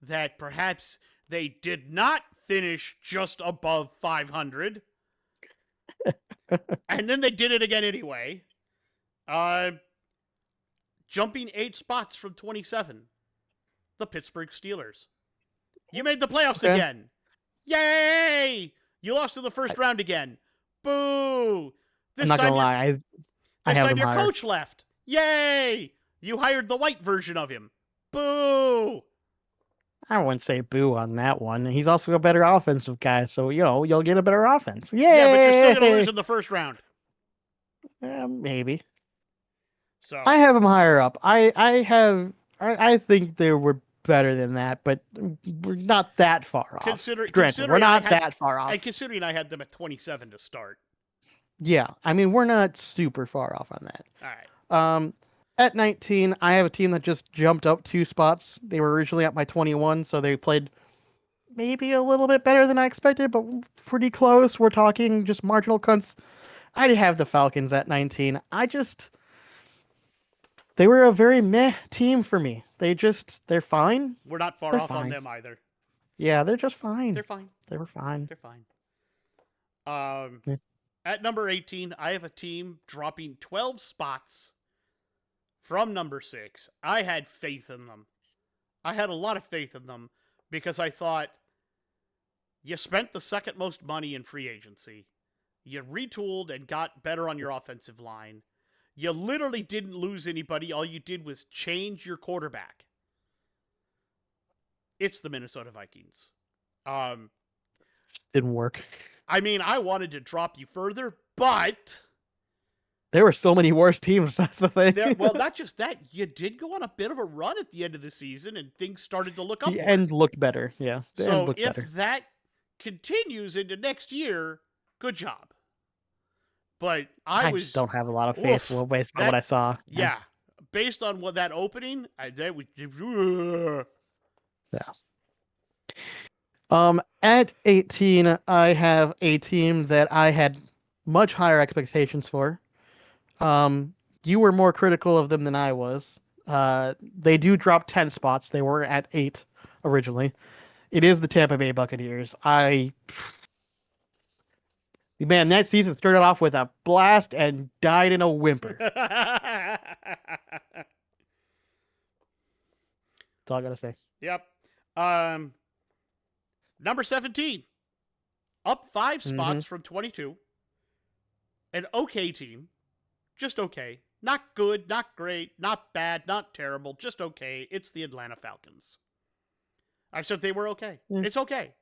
that perhaps they did not finish just above 500. And then they did it again anyway. Uh, jumping 8 spots from 27. The Pittsburgh Steelers. You made the playoffs Okay. again. Yay! You lost in the first round again. Boo! I'm not gonna lie, I This have time them your higher. coach left. Yay! You hired the white version of him. Boo! I wouldn't say boo on that one. He's also a better offensive guy, so you'll get a better offense. Yeah, but you're still gonna Yay! lose in the first round. Maybe. So I have them higher up. I think they were better than that, but we're not that far off. Granted, we're not that far off. And considering I had them at 27 to start. Yeah, I mean we're not super far off on that. All right. At 19, I have a team that just jumped up 2 spots. They were originally at my 21, so they played maybe a little bit better than I expected, but pretty close. We're talking just marginal cunts. I have the Falcons at 19. They were a very meh team for me. They're fine. We're not far They're off on fine. them either. Yeah, they're just fine. They're fine. They were fine. They're fine. Yeah. At number 18, I have a team dropping 12 spots from number 6. I had faith in them. I had a lot of faith in them because I thought you spent the second most money in free agency. You retooled and got better on your offensive line. You literally didn't lose anybody. All you did was change your quarterback. It's the Minnesota Vikings. Didn't work. I mean, I wanted to drop you further, but There were so many worse teams. That's the thing. well, not just that. You did go on a bit of a run at the end of the season, and things started to look up. The end looked better. Yeah, the end So looked if better. that continues into next year, good job. But I just was don't have a lot of faith based on what I saw. Yeah, based on what that opening, that was. Yeah. At 18, I have a team that I had much higher expectations for. You were more critical of them than I was. They do drop 10 spots. They were at 8 originally. It is the Tampa Bay Buccaneers. Man, that season started off with a blast and died in a whimper. That's all I gotta say. Yep. Number 17. Up 5 spots from 22. An okay team. Just okay. Not good, not great, not bad, not terrible. Just okay. It's the Atlanta Falcons. I said they were okay. It's okay.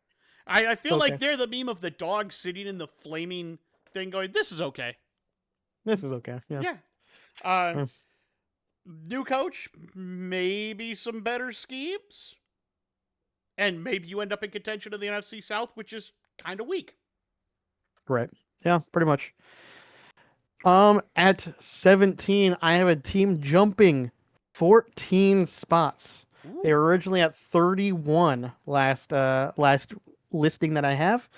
I feel like they're the meme of the dog sitting in the flaming thing going, this is okay. This is okay. Yeah. New coach, maybe some better schemes. And maybe you end up in contention of the NFC South, which is kind of weak. Right. Yeah, pretty much. At 17, I have a team jumping 14 spots. Ooh. They were originally at 31 last listing that I have.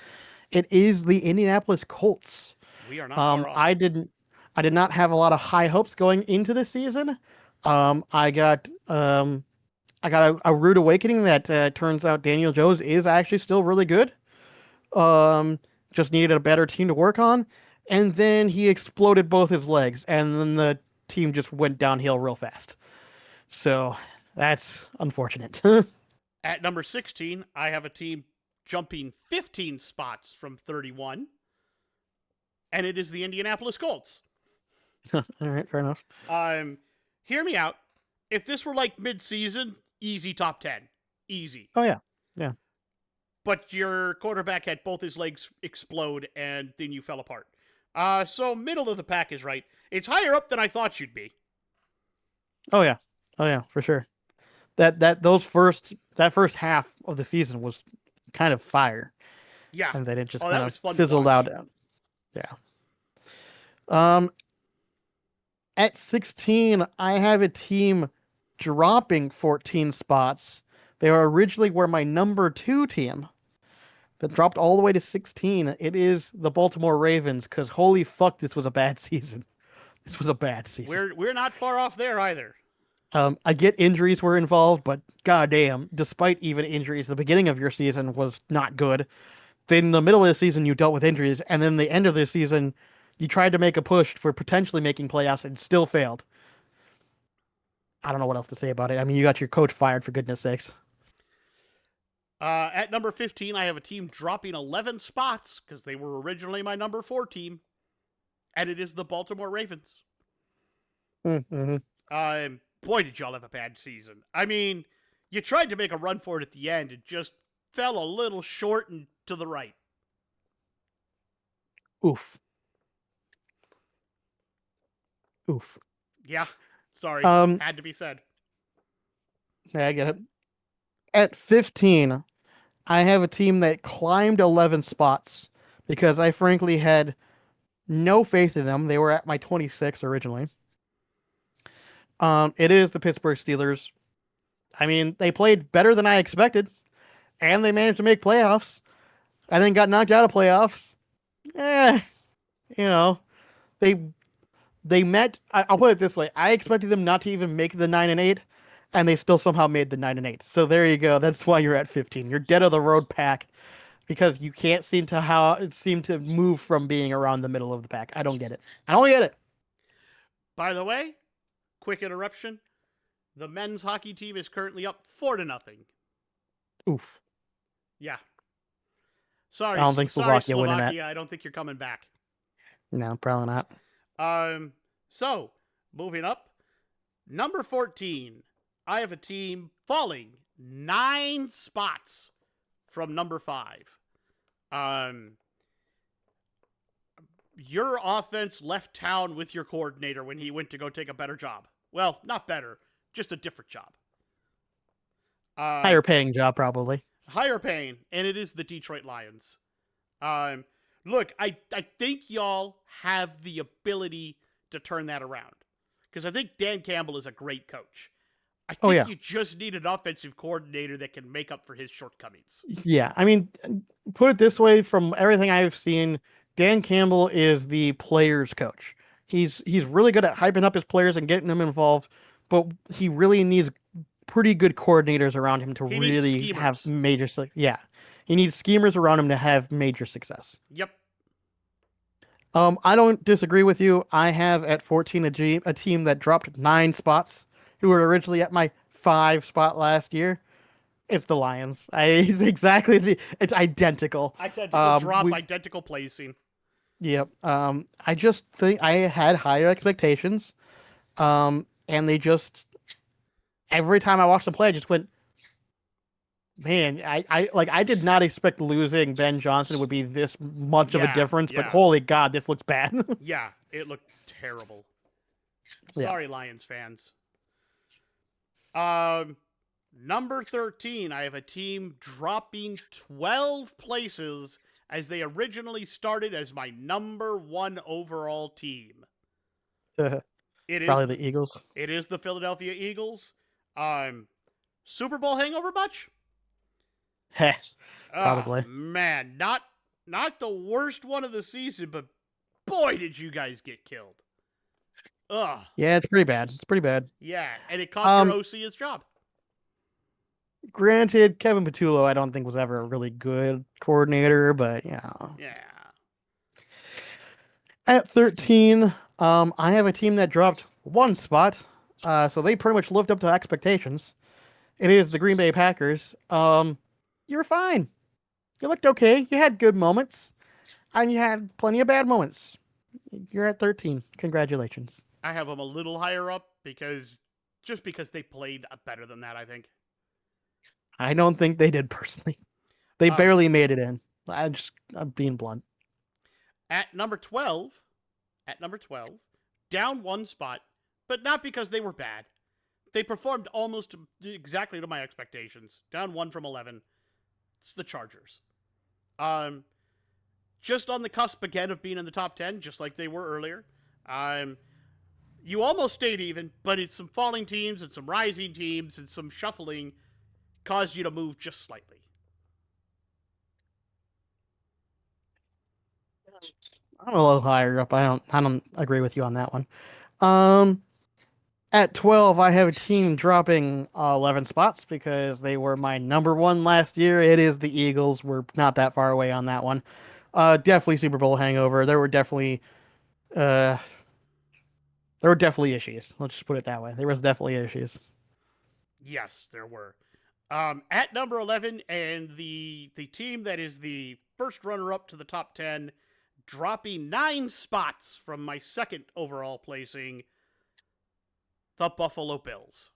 It is the Indianapolis Colts. We are not far off. I did not have a lot of high hopes going into the season. I got a rude awakening that turns out Daniel Jones is actually still really good. Just needed a better team to work on. And then he exploded both his legs, and then the team just went downhill real fast. So that's unfortunate. At number 16, I have a team jumping 15 spots from 31, and it is the Indianapolis Colts. All right, fair enough. Hear me out. If this were like mid-season, easy top 10. Easy. Oh, yeah. Yeah. But your quarterback had both his legs explode, and then you fell apart. So middle of the pack is right. It's higher up than I thought you'd be. Oh yeah, for sure. That first half of the season was kind of fire. Yeah, and then it just kind of fizzled out. Yeah. At 16, I have a team dropping 14 spots. They originally were my number 2 team. That dropped all the way to 16. It is the Baltimore Ravens, because holy fuck, this was a bad season. This was a bad season. We're not far off there either. I get injuries were involved, but goddamn, despite even injuries, the beginning of your season was not good. Then the middle of the season, you dealt with injuries, and then the end of the season, You tried to make a push for potentially making playoffs and still failed. I don't know what else to say about it. I mean, you got your coach fired for goodness sakes. At number 15, I have a team dropping 11 spots because they were originally my number 4 team, and it is the Baltimore Ravens. Mm-hmm. Boy, did y'all have a bad season. I mean, you tried to make a run for it at the end. It just fell a little short and to the right. Oof. Oof. Yeah, sorry. Um, Had to be said. yeah, I get it. At 15, I have a team that climbed 11 spots because I frankly had no faith in them. They were at my 26 originally. It is the Pittsburgh Steelers. I mean, they played better than I expected, and they managed to make playoffs. I then got knocked out of playoffs. Eh, you know, they they met. I'll put it this way: I expected them not to even make the 9-8, and they still somehow made the 9-8. So there you go. That's why you're at 15. You're dead of the road pack because you can't seem to move from being around the middle of the pack. I don't get it. I don't get it. By the way, quick interruption. The men's hockey team is currently up 4-0. Oof. Yeah. I Sorry, don't think sorry, Slovakia winning that. Slovakia. I don't think you're coming back. No, probably not. So moving up, number 14. I have a team falling 9 spots from number 5. Your offense left town with your coordinator when he went to go take a better job. Well, not better, just a different job. Higher paying job, probably. Higher paying, and it is the Detroit Lions. Look, I think y'all have the ability to turn that around because I think Dan Campbell is a great coach. I Oh, think yeah. you just need an offensive coordinator that can make up for his shortcomings. Yeah. I mean, put it this way: from everything I've seen, Dan Campbell is the players' coach. He's really good at hyping up his players and getting them involved, but he really needs pretty good coordinators around him to He needs really have schemers. major success. Yeah, he needs schemers around him to have major success. Yep. I don't disagree with you. I have at 14 a team that dropped 9 spots, who were originally at my 5 spot last year. It's the Lions. It's exactly it's identical. Identical drop, We identical placing. Yep. I just think I had higher expectations. And they just every time I watched them play, I just went, man, I did not expect losing Ben Johnson would be this much of a difference, but Yeah. holy God, this looks bad. Yeah, it looked terrible. Yeah. Sorry, Lions fans. Number 13, I have a team dropping 12 places as they originally started as my number 1 overall team. It is Probably the Eagles. It is the Philadelphia Eagles. Super Bowl hangover much? Heh, probably. Man, not the worst one of the season, but boy, did you guys get killed. Ugh. Yeah, it's pretty bad. It's pretty bad. Yeah, and it cost your OC his job. Granted, Kevin Patullo, I don't think was ever a really good coordinator, but yeah. Yeah. At 13, I have a team that dropped 1 spot, so they pretty much lived up to expectations. It is the Green Bay Packers. You were fine. You looked okay. You had good moments, and you had plenty of bad moments. You're at 13. Congratulations. I have them a little higher up because they played better than that, I think. I don't think they did personally. They barely made it in. I'm being blunt. At number 12, down 1 spot, but not because they were bad. They performed almost exactly to my expectations. Down 1 from 11. It's the Chargers. Just on the cusp again of being in the top 10, just like they were earlier. You almost stayed even, but it's some falling teams and some rising teams and some shuffling caused you to move just slightly. I'm a little higher up. I don't agree with you on that one. At 12, I have a team dropping 11 spots because they were my number 1 last year. It is the Eagles. We're not that far away on that one. Definitely Super Bowl hangover. There were definitely Uh, there were definitely issues. Let's just put it that way. There was definitely issues. Yes, there were. At number 11, and the team that is the first runner up to the top 10, dropping 9 spots from my second overall placing, the Buffalo Bills.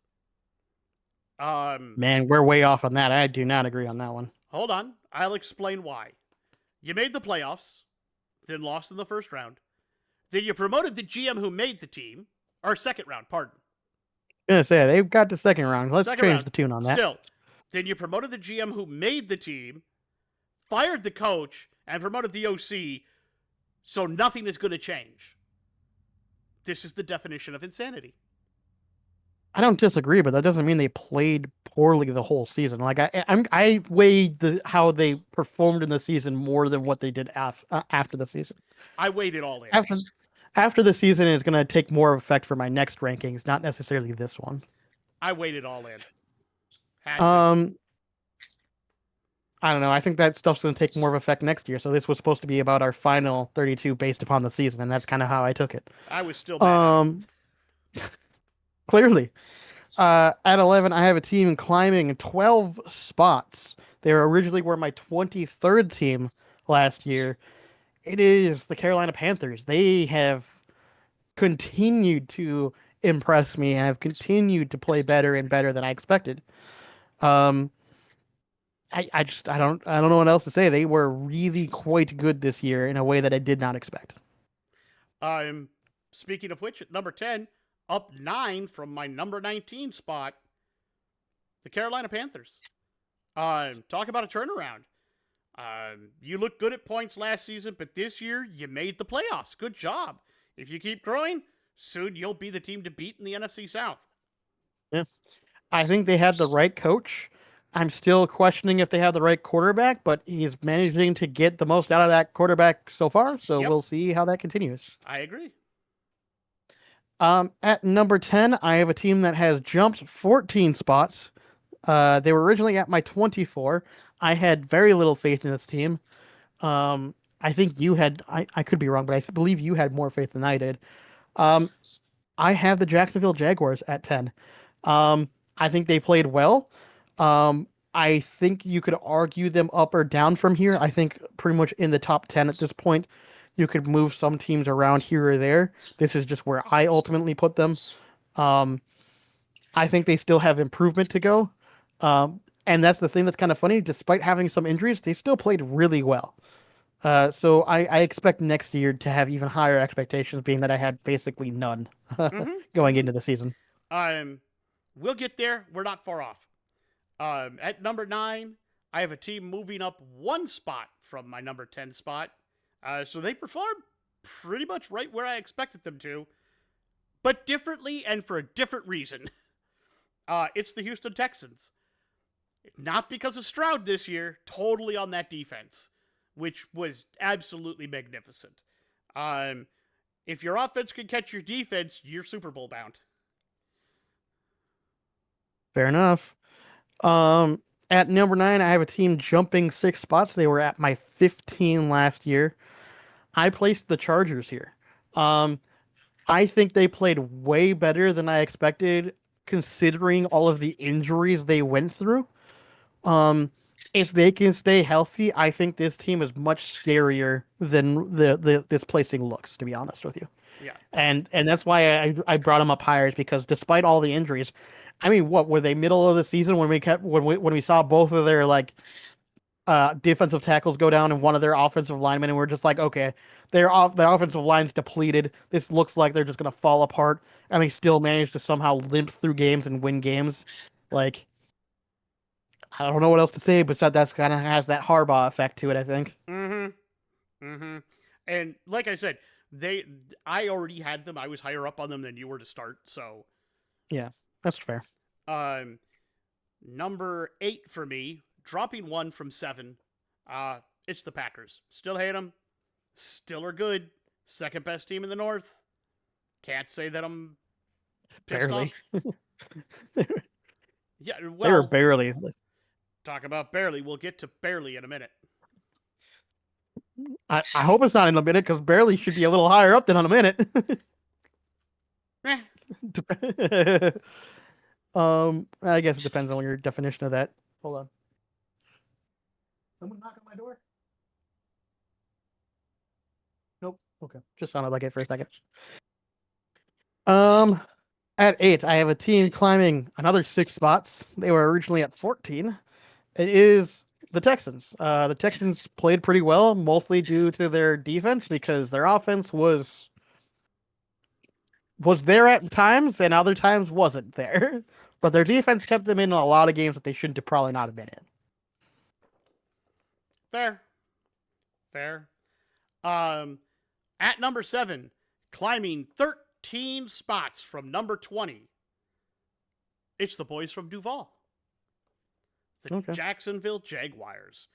Um, Man, we're way off on that. I do not agree on that one. Hold on, I'll explain why. You made the playoffs, then lost in the first round. Then you promoted the GM who made the team, or second round, pardon. I'm gonna say they got the second round. Let's Second change round, the tune on that. still. Then you promoted the GM who made the team, fired the coach, and promoted the OC, so nothing is going to change. This is the definition of insanity. I don't disagree, but that doesn't mean they played poorly the whole season. Like I weighed how they performed in the season more than what they did after the season. I weighed it all in. After the season is going to take more effect for my next rankings, not necessarily this one. I weighed it all in. Had to. I don't know. I think that stuff's going to take more of effect next year. So this was supposed to be about our final 32 based upon the season, and that's kind of how I took it. I was still mad. Clearly. At 11, I have a team climbing 12 spots. They originally were my 23rd team last year. It is the Carolina Panthers. They have continued to impress me and have continued to play better and better than I expected. Um, I don't know what else to say. They were really quite good this year in a way that I did not expect. Speaking of which, at number 10, up 9 from my number 19 spot, the Carolina Panthers. Talk about a turnaround. You looked good at points last season, but this year you made the playoffs. Good job. If you keep growing, soon you'll be the team to beat in the NFC South. Yeah. I think they had the right coach. I'm still questioning if they have the right quarterback, but he's managing to get the most out of that quarterback so far. So we'll see how that continues. I agree. At number 10, I have a team that has jumped 14 spots. They were originally at my 24. I had very little faith in this team. I think you had, I could be wrong, but I believe you had more faith than I did. I have the Jacksonville Jaguars at 10. I think they played well. I think you could argue them up or down from here. I think pretty much in the top 10 at this point. You could move some teams around here or there. This is just where I ultimately put them. I think they still have improvement to go. And that's the thing that's kind of funny. Despite having some injuries, they still played really well. So I expect next year to have even higher expectations, being that I had basically none going into the season. We'll get there. We're not far off. At number 9, I have a team moving up 1 spot from my number 10 spot. So they performed pretty much right where I expected them to, but differently and for a different reason. It's the Houston Texans. Not because of Stroud this year, totally on that defense, which was absolutely magnificent. If your offense can catch your defense, you're Super Bowl bound. Fair enough. At number 9, I have a team jumping 6 spots. They were at my 15 last year. I placed the Chargers here. I think they played way better than I expected, considering all of the injuries they went through. If they can stay healthy, I think this team is much scarier than this placing looks, to be honest with you. Yeah. And that's why I brought them up higher, is because despite all the injuries, I mean, what were they, middle of the season when we saw both of their defensive tackles go down and one of their offensive linemen, and we're just like, okay, their offensive line's depleted. This looks like they're just gonna fall apart, and they still managed to somehow limp through games and win games. Like, I don't know what else to say, but that's kind of has that Harbaugh effect to it, I think. And like I said, I already had them. I was higher up on them than you were to start, so yeah, that's fair. Number 8 for me, dropping 1 from 7. It's the Packers. Still hate them. Still are good. Second best team in the North. Can't say that I'm pissed barely. off. Yeah, well, they were barely. Talk about barely. We'll get to barely in a minute. I hope it's not in a minute because barely should be a little higher up than on a minute. Eh, I guess it depends on your definition of that. Hold on. Someone knock on my door? Nope. Okay. Just sounded like it for a second. Um, at 8, I have a team climbing another 6 spots. They were originally at 14. It is the Texans. The Texans played pretty well, mostly due to their defense because their offense was there at times and other times wasn't there. But their defense kept them in a lot of games that they shouldn't have probably not have been in. fair, fair. Um, at number 7, climbing 13 spots from number 20, it's the boys from Duval, the Okay. Jacksonville Jaguars.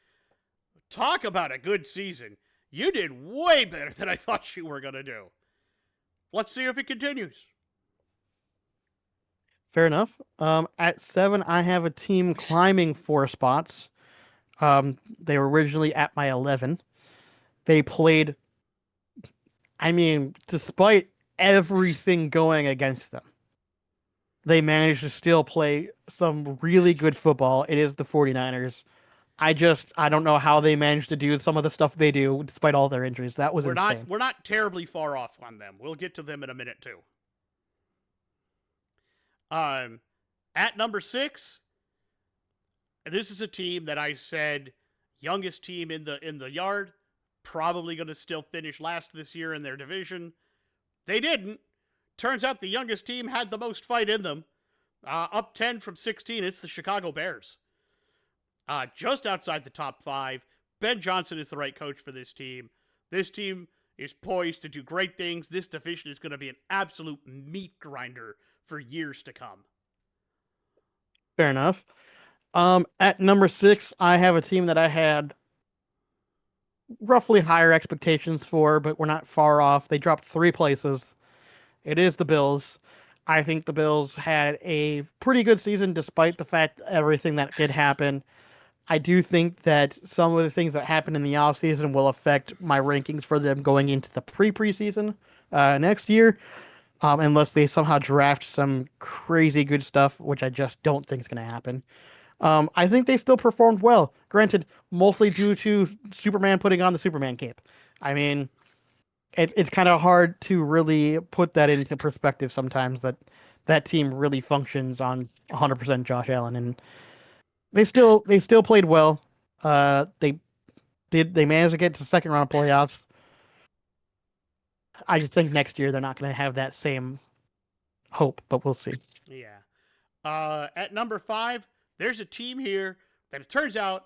Talk about a good season. You did way better than I thought you were going to do. Let's see if it continues. Fair enough. At 7, I have a team climbing 4 spots. They were originally at my 11. They played, I mean, despite everything going against them, they managed to still play some really good football. It is the 49ers. I don't know how they managed to do some of the stuff they do despite all their injuries. That was insane. We're not terribly far off on them. We'll get to them in a minute too. Um, at number 6, this is a team that I said youngest team in the yard, probably going to still finish last this year in their division. They didn't. Turns out the youngest team had the most fight in them. Up 10 from 16, it's the Chicago Bears. Just outside the top 5. Ben Johnson is the right coach for this team. This team is poised to do great things. This division is going to be an absolute meat grinder for years to come. Fair enough. At number 6, I have a team that I had roughly higher expectations for, but we're not far off. They dropped 3 places. It is the Bills. I think the Bills had a pretty good season despite the fact everything that did happen. I do think that some of the things that happened in the offseason will affect my rankings for them going into the preseason next year, unless they somehow draft some crazy good stuff, which I just don't think is going to happen. I think they still performed well. Granted, mostly due to Superman putting on the Superman cape. I mean, it's kind of hard to really put that into perspective sometimes that team really functions on 100% Josh Allen, and they still played well. They managed to get to the second round of playoffs. I just think next year they're not going to have that same hope, but we'll see. Yeah. At number 5, there's a team here that it turns out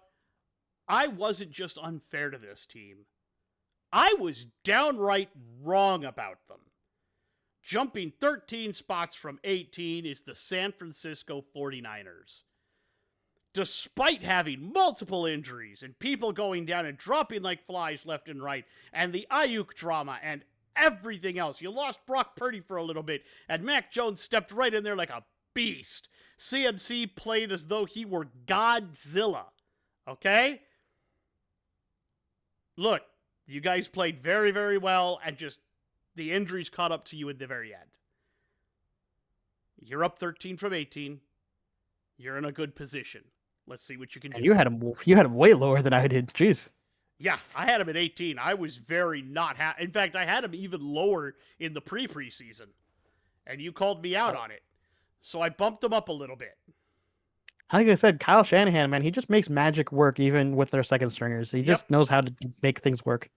I wasn't just unfair to this team. I was downright wrong about them. Jumping 13 spots from 18 is the San Francisco 49ers. Despite having multiple injuries and people going down and dropping like flies left and right, and the Ayuk drama and everything else, you lost Brock Purdy for a little bit, and Mac Jones stepped right in there like a beast. CMC played as though he were Godzilla. Okay? Look, you guys played very, very well, and just the injuries caught up to you at the very end. You're up 13 from 18. You're in a good position. Let's see what you can do. And you had him way lower than I did. Jeez. Yeah, I had him at 18. I was very not happy. In fact, I had him even lower in the preseason, and you called me out on it. So I bumped him up a little bit. Like I said, Kyle Shanahan, man, he just makes magic work even with their second stringers. He just knows how to make things work.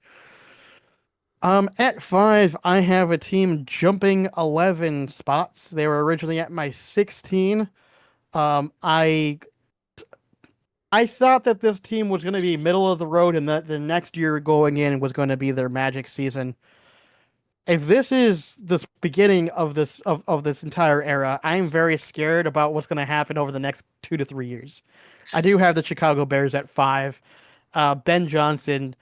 At 5, I have a team jumping 11 spots. They were originally at my 16. I thought that this team was going to be middle of the road and that the next year going in was going to be their magic season. If this is the beginning of this entire era, I'm very scared about what's going to happen over the next 2 to 3 years. I do have the Chicago Bears at 5. Ben Johnson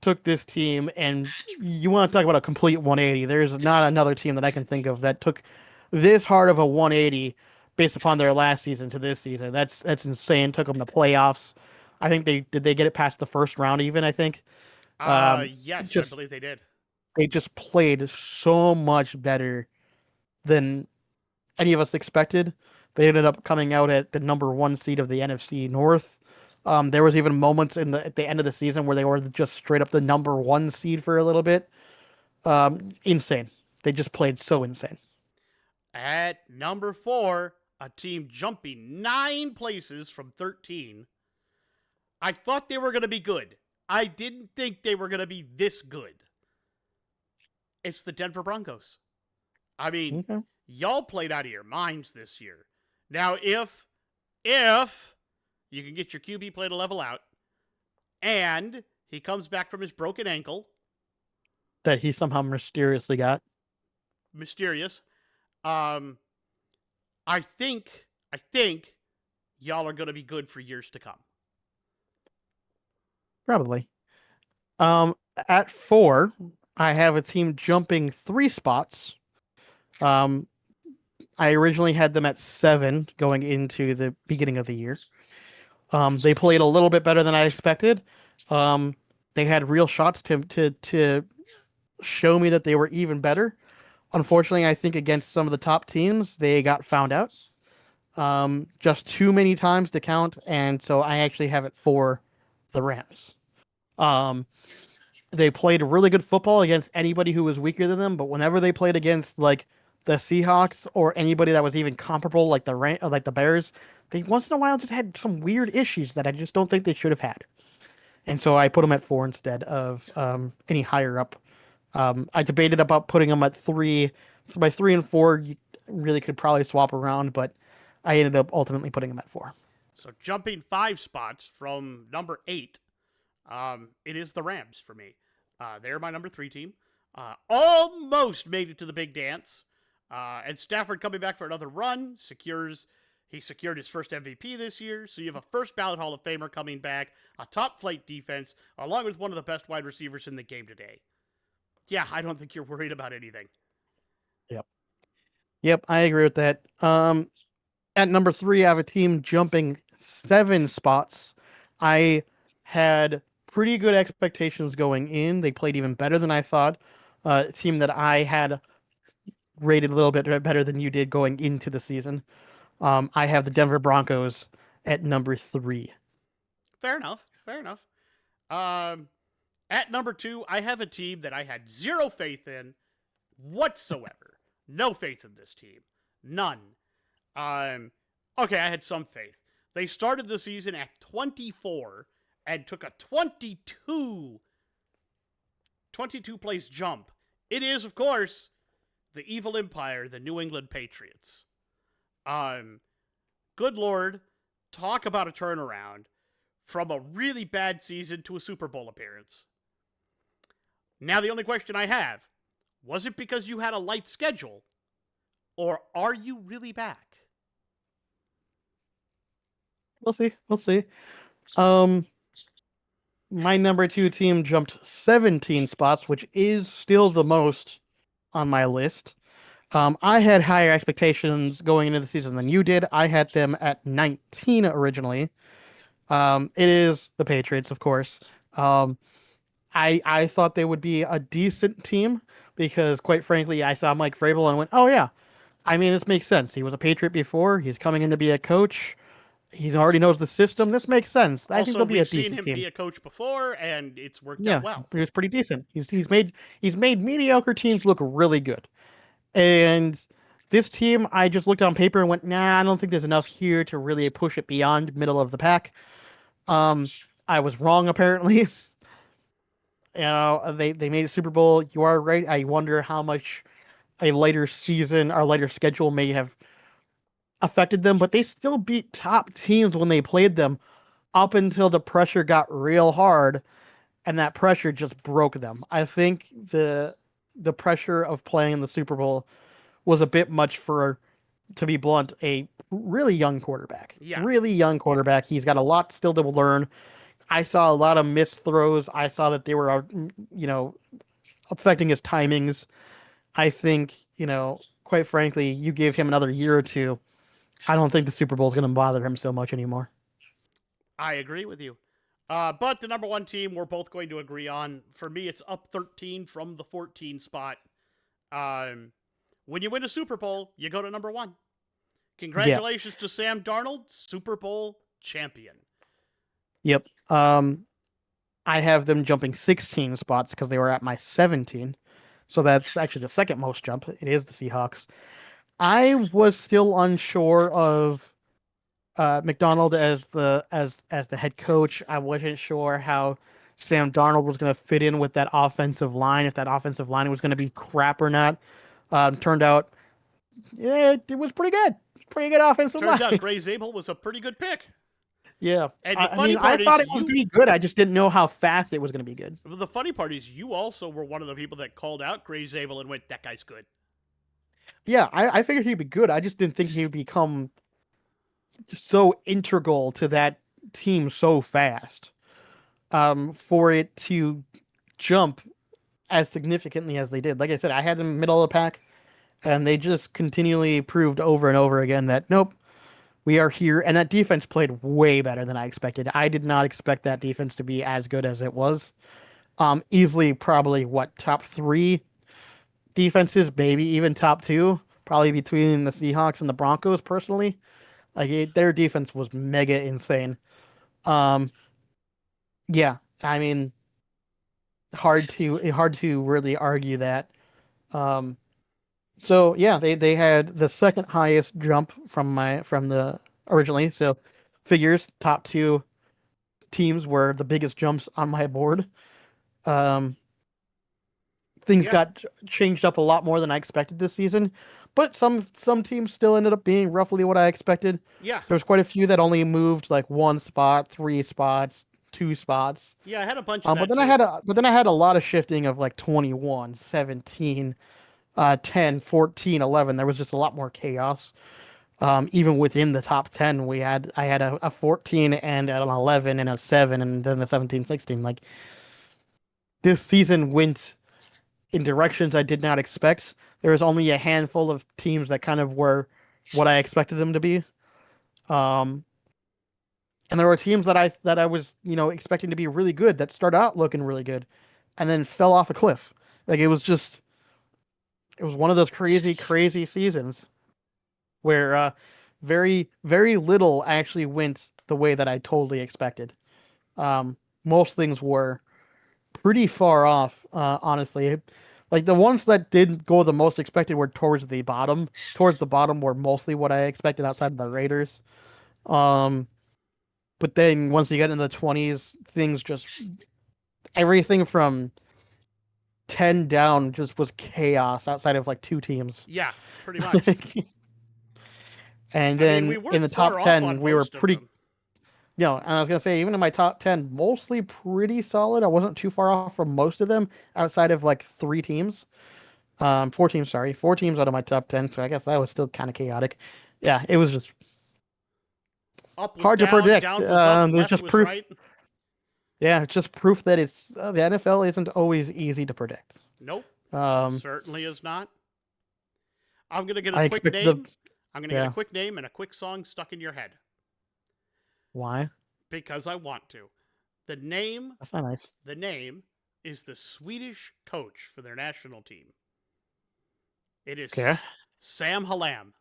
took this team, and you want to talk about a complete 180. There's not another team that I can think of that took this hard of a 180 based upon their last season to this season. That's insane. Took them to playoffs. I think they get it past the first round even, I think. Yes, I Just believe they did. they just played so much better than any of us expected. They ended up coming out at the number one seed of the NFC North. There was even moments at the end of the season where they were just straight up the number one seed for a little bit. Insane. They just played so insane. At number 4, a team jumping 9 places from 13. I thought they were going to be good. I didn't think they were going to be this good. It's the Denver Broncos. I mean, Okay. y'all played out of your minds this year. Now, if you can get your QB play to level out, and he comes back from his broken ankle, That he somehow mysteriously got. mysterious. Um, I think y'all are going to be good for years to come. Probably. Um, at 4, I have a team jumping 3 spots. Um, I originally had them at 7 going into the beginning of the year. They played a little bit better than I expected. Um, they had real shots to show me that they were even better. Unfortunately, I think against some of the top teams, they got found out. Just too many times to count, and so I actually have it for the Rams. Um, they played really good football against anybody who was weaker than them, but whenever they played against like the Seahawks or anybody that was even comparable, like like the Bears, they once in a while just had some weird issues that I just don't think they should have had. And so I put them at 4 instead of any higher up. I debated about putting them at 3. By 3 and 4, you really could probably swap around, but I ended up ultimately putting them at 4. So jumping 5 spots from number 8, it is the Rams for me. They're my number 3 team. Almost made it to the big dance. And Stafford coming back for another run he secured his first MVP this year. So you have a first ballot Hall of Famer coming back, a top flight defense, along with one of the best wide receivers in the game today. Yeah, I don't think you're worried about anything. Yep. Yep, I agree with that. At number 3, I have a team jumping 7 spots. I had pretty good expectations going in. They played even better than I thought. A team that I had rated a little bit better than you did going into the season. I have the Denver Broncos at number 3. Fair enough. Fair enough. Um, at number 2, I have a team that I had zero faith in whatsoever. No faith in this team. None. Okay, I had some faith. They started the season at 24 and took a 22 place jump. It is, of course, the evil empire, the New England Patriots. Good Lord, talk about a turnaround from a really bad season to a Super Bowl appearance. Now, the only question I have, was it because you had a light schedule, or are you really back? We'll see. We'll see. Um, my number 2 team jumped 17 spots, which is still the most on my list. I had higher expectations going into the season than you did. I had them at 19 originally. It is the Patriots, of course. I thought they would be a decent team because, quite frankly, I saw Mike Vrabel and went, "Oh yeah, I mean this makes sense. He was a Patriot before. He's coming in to be a coach. He already knows the system. This makes sense. I think Also, they'll be a we've seen decent him team." be a coach before, and it's worked out Yeah, well. he was pretty decent. He's made mediocre teams look really good. And this team, I just looked on paper and went, nah, I don't think there's enough here to really push it beyond middle of the pack. Um, I was wrong apparently. They made a Super Bowl. You are right. I wonder how much a later season or later schedule may have affected them, but they still beat top teams when they played them up until the pressure got real hard, and that pressure just broke them. I think the pressure of playing in the Super Bowl was a bit much for, to be blunt, a really young quarterback. Yeah, Really young quarterback. He's got a lot still to learn. I saw a lot of missed throws. I saw that they were, you know, affecting his timings. I think, quite frankly, you give him another year or two, I don't think the Super Bowl is going to bother him so much anymore. I agree with you. But the number one team we're both going to agree on. For me, it's up 13 from the 14 spot. Um, when you win a Super Bowl, you go to number one. Yeah. Congratulations to Sam Darnold, Super Bowl champion. Yep. I have them jumping 16 spots because they were at my 17. So that's actually the second most jump. It is the Seahawks. I was still unsure of McDonald as the head coach. I wasn't sure how Sam Darnold was going to fit in with that offensive line, if that offensive line was going to be crap or not. Turned out, yeah, it was pretty good. Pretty good offensive Turns out line. Gray Zabel was a pretty good pick. Yeah. And the I funny mean, I part is thought it was going to be good. I just didn't know how fast it was going to be good. the funny part is you also were one of the people that called out Gray Zabel and went, that guy's good. Yeah, I figured he'd be good. I just didn't think he would become so integral to that team so fast. For it to jump as significantly as they did. Like I said, I had them middle of the pack, and they just continually proved over and over again that nope, we are here. And that defense played way better than I expected. I did not expect that defense to be as good as it was. Easily, probably what top three defenses, maybe even top two, probably between the Seahawks and the Broncos. Personally, their defense was mega insane. Um, yeah, I mean, hard to really argue that. Um, so yeah, they had the second highest jump from the originally. So figures top two teams were the biggest jumps on my board. Um, things Yeah. got changed up a lot more than I expected this season, but some teams still ended up being roughly what I expected. Yeah. There was quite a few that only moved like one spot, three spots, two spots. Yeah, I had a bunch of But that then I too. had a lot of shifting of like 21, 17, 10, 14, 11. There was just a lot more chaos. Even within the top 10, I had a 14 and an 11 and a 7 and then a 17, 16. Like this season went in directions I did not expect. There was only a handful of teams that kind of were what I expected them to be. Um, and there were teams that I was, expecting to be really good that started out looking really good and then fell off a cliff. Like it was one of those crazy, crazy seasons where very, very little actually went the way that I totally expected. Most things were pretty far off, honestly. Like the ones that didn't go the most expected were towards the bottom. Towards the bottom were mostly what I expected outside of the Raiders. Um, but then once you get into the 20s, things just everything from 10 down just was chaos outside of like two teams. Yeah, pretty much. And I mean, we then in weren't the top far off on 10, we were most of pretty, them. and I was going to say, even in my top 10, mostly pretty solid. I wasn't too far off from most of them outside of like three teams. Four teams, sorry. Four teams out of my top 10. So I guess that was still kind of chaotic. Yeah, it was just Up was hard to down, predict. down was up, There's left just was proof. right. Yeah, it's just proof that the NFL isn't always easy to predict. Nope, Um, certainly is not. I'm going to get a I quick expect the, name. I'm going to get a yeah. quick name and a quick song stuck in your head Why? because I want to. The name, That's not nice. the name is the Swedish coach for their national team. It Okay. is Sam Hallam.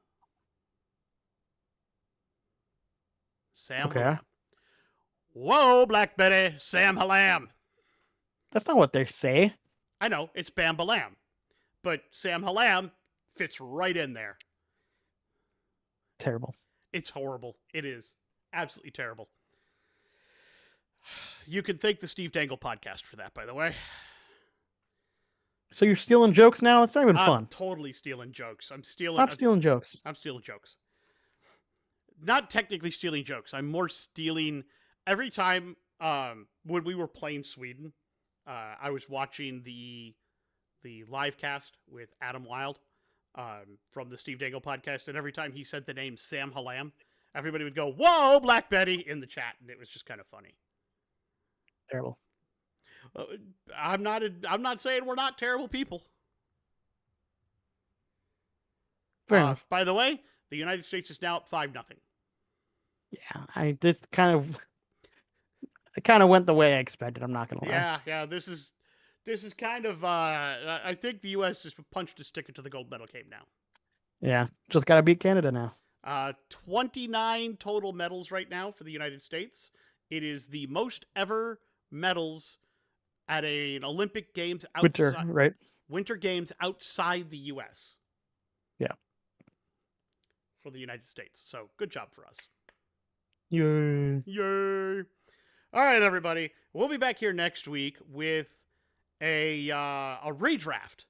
Sam Okay. Hallam. Whoa, Black Betty, Sam Hallam. That's not what they say. I know, it's Bam Balam. But Sam Hallam fits right in there. Terrible. It's horrible. It is. Absolutely terrible. You can thank the Steve Dangle podcast for that, by the way. So you're stealing jokes now? It's not even I'm fun. totally stealing jokes. I'm stealing. Stop stealing jokes. I'm stealing jokes. Not technically stealing jokes. I'm more stealing every time. When we were playing Sweden, I was watching the live cast with Adam Wilde from the Steve Dangle podcast, and every time he said the name Sam Hallam, everybody would go, "Whoa, Black Betty!" in the chat, and it was just kind of funny. Terrible. Uh, I'm not saying we're not terrible people. Fair enough. By the way, the United States is now up 5-0. Yeah, I this kind of It kind of went the way I expected. I'm not gonna lie. Yeah. This is kind of. I think the U.S. has punched its ticket to the gold medal game now. Yeah, just gotta beat Canada now. 29 total medals right now for the United States. It is the most ever medals at an Olympic Games outside Right? Winter Games outside the U.S. Yeah. For the United States. So good job for us. Yay. Yay. All right, everybody. We'll be back here next week with a redraft.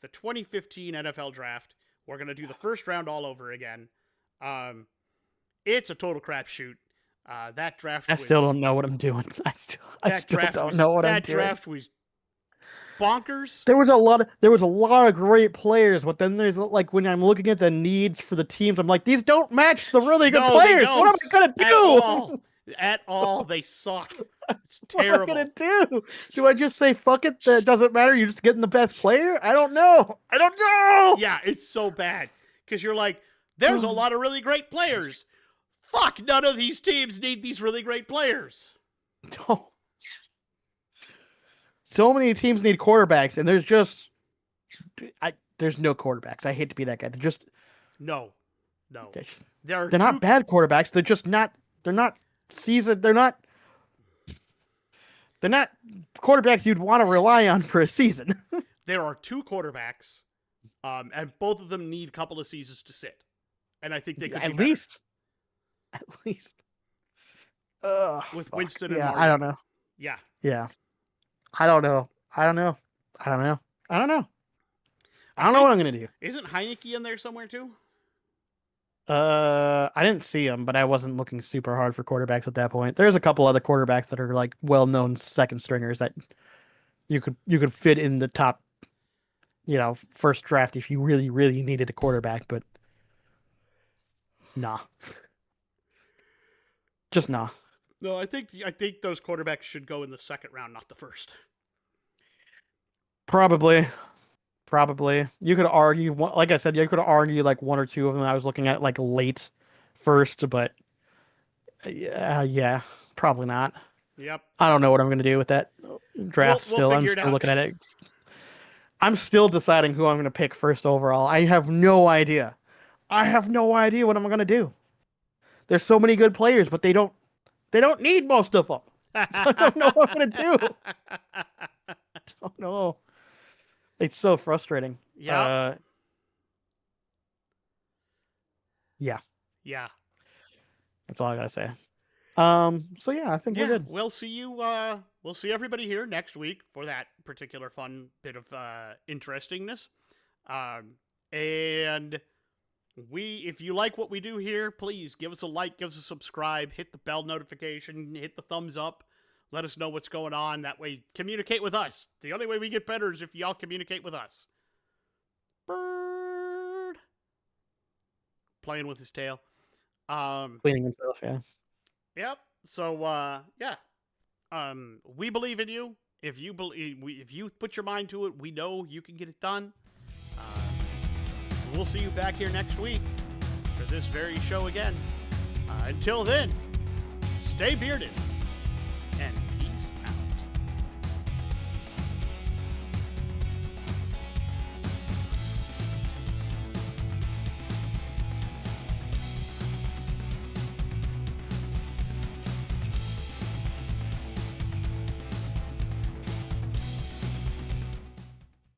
The 2015 NFL draft. We're going to do the first round all over again. It's a total crapshoot. That draft I still don't know what I'm doing. I still don't know what I'm doing. That draft was bonkers. There was a lot of great players, but then there's like when I'm looking at the needs for the teams, I'm like, these don't match the really good players. What am I gonna do? At all, they suck. It's terrible. What am I gonna do? Do I just say fuck it? That doesn't matter. You're just getting the best player. I don't know. Yeah, it's so bad because you're like, there's a lot of really great players. Fuck, none of these teams need these really great players. No. So many teams need quarterbacks, and there's no quarterbacks. I hate to be that guy. They're just no. They're not bad quarterbacks. They're just not. They're not seasoned. They're not quarterbacks you'd want to rely on for a season. There are 2 quarterbacks, and both of them need a couple of seasons to sit. And I think they could at least. With fuck. Winston and yeah, Mario. I don't know. Yeah. I don't know. I don't know what I'm gonna do. Isn't Heineke in there somewhere too? I didn't see him, but I wasn't looking super hard for quarterbacks at that point. There's a couple other quarterbacks that are like well-known second stringers that you could fit in the top, first draft if you really, really needed a quarterback, but nah. Just nah. No, I think those quarterbacks should go in the second round, not the first. Probably. You could argue, like I said, you could argue like 1 or 2 of them. I was looking at like late first, but yeah, probably not. Yep. I don't know what I'm going to do with that draft. I'm still looking at it. I'm still deciding who I'm going to pick first overall. I have no idea. What I'm going to do. There's so many good players, but they don't need most of them. So I don't know what I'm going to do. I don't know. It's so frustrating. Yeah. Yeah. That's all I got to say. So yeah, I think we're good. We'll see you. We'll see everybody here next week for that particular fun bit of interestingness. And if you like what we do here, please give us a like, give us a subscribe, hit the bell notification, hit the thumbs up. Let us know what's going on. That way, communicate with us. The only way we get better is if y'all communicate with us. Bird. Playing with his tail. Cleaning himself, yeah. Yep. So, yeah. We believe in you. If you put your mind to it, we know you can get it done. We'll see you back here next week for this very show again. Until then, stay bearded and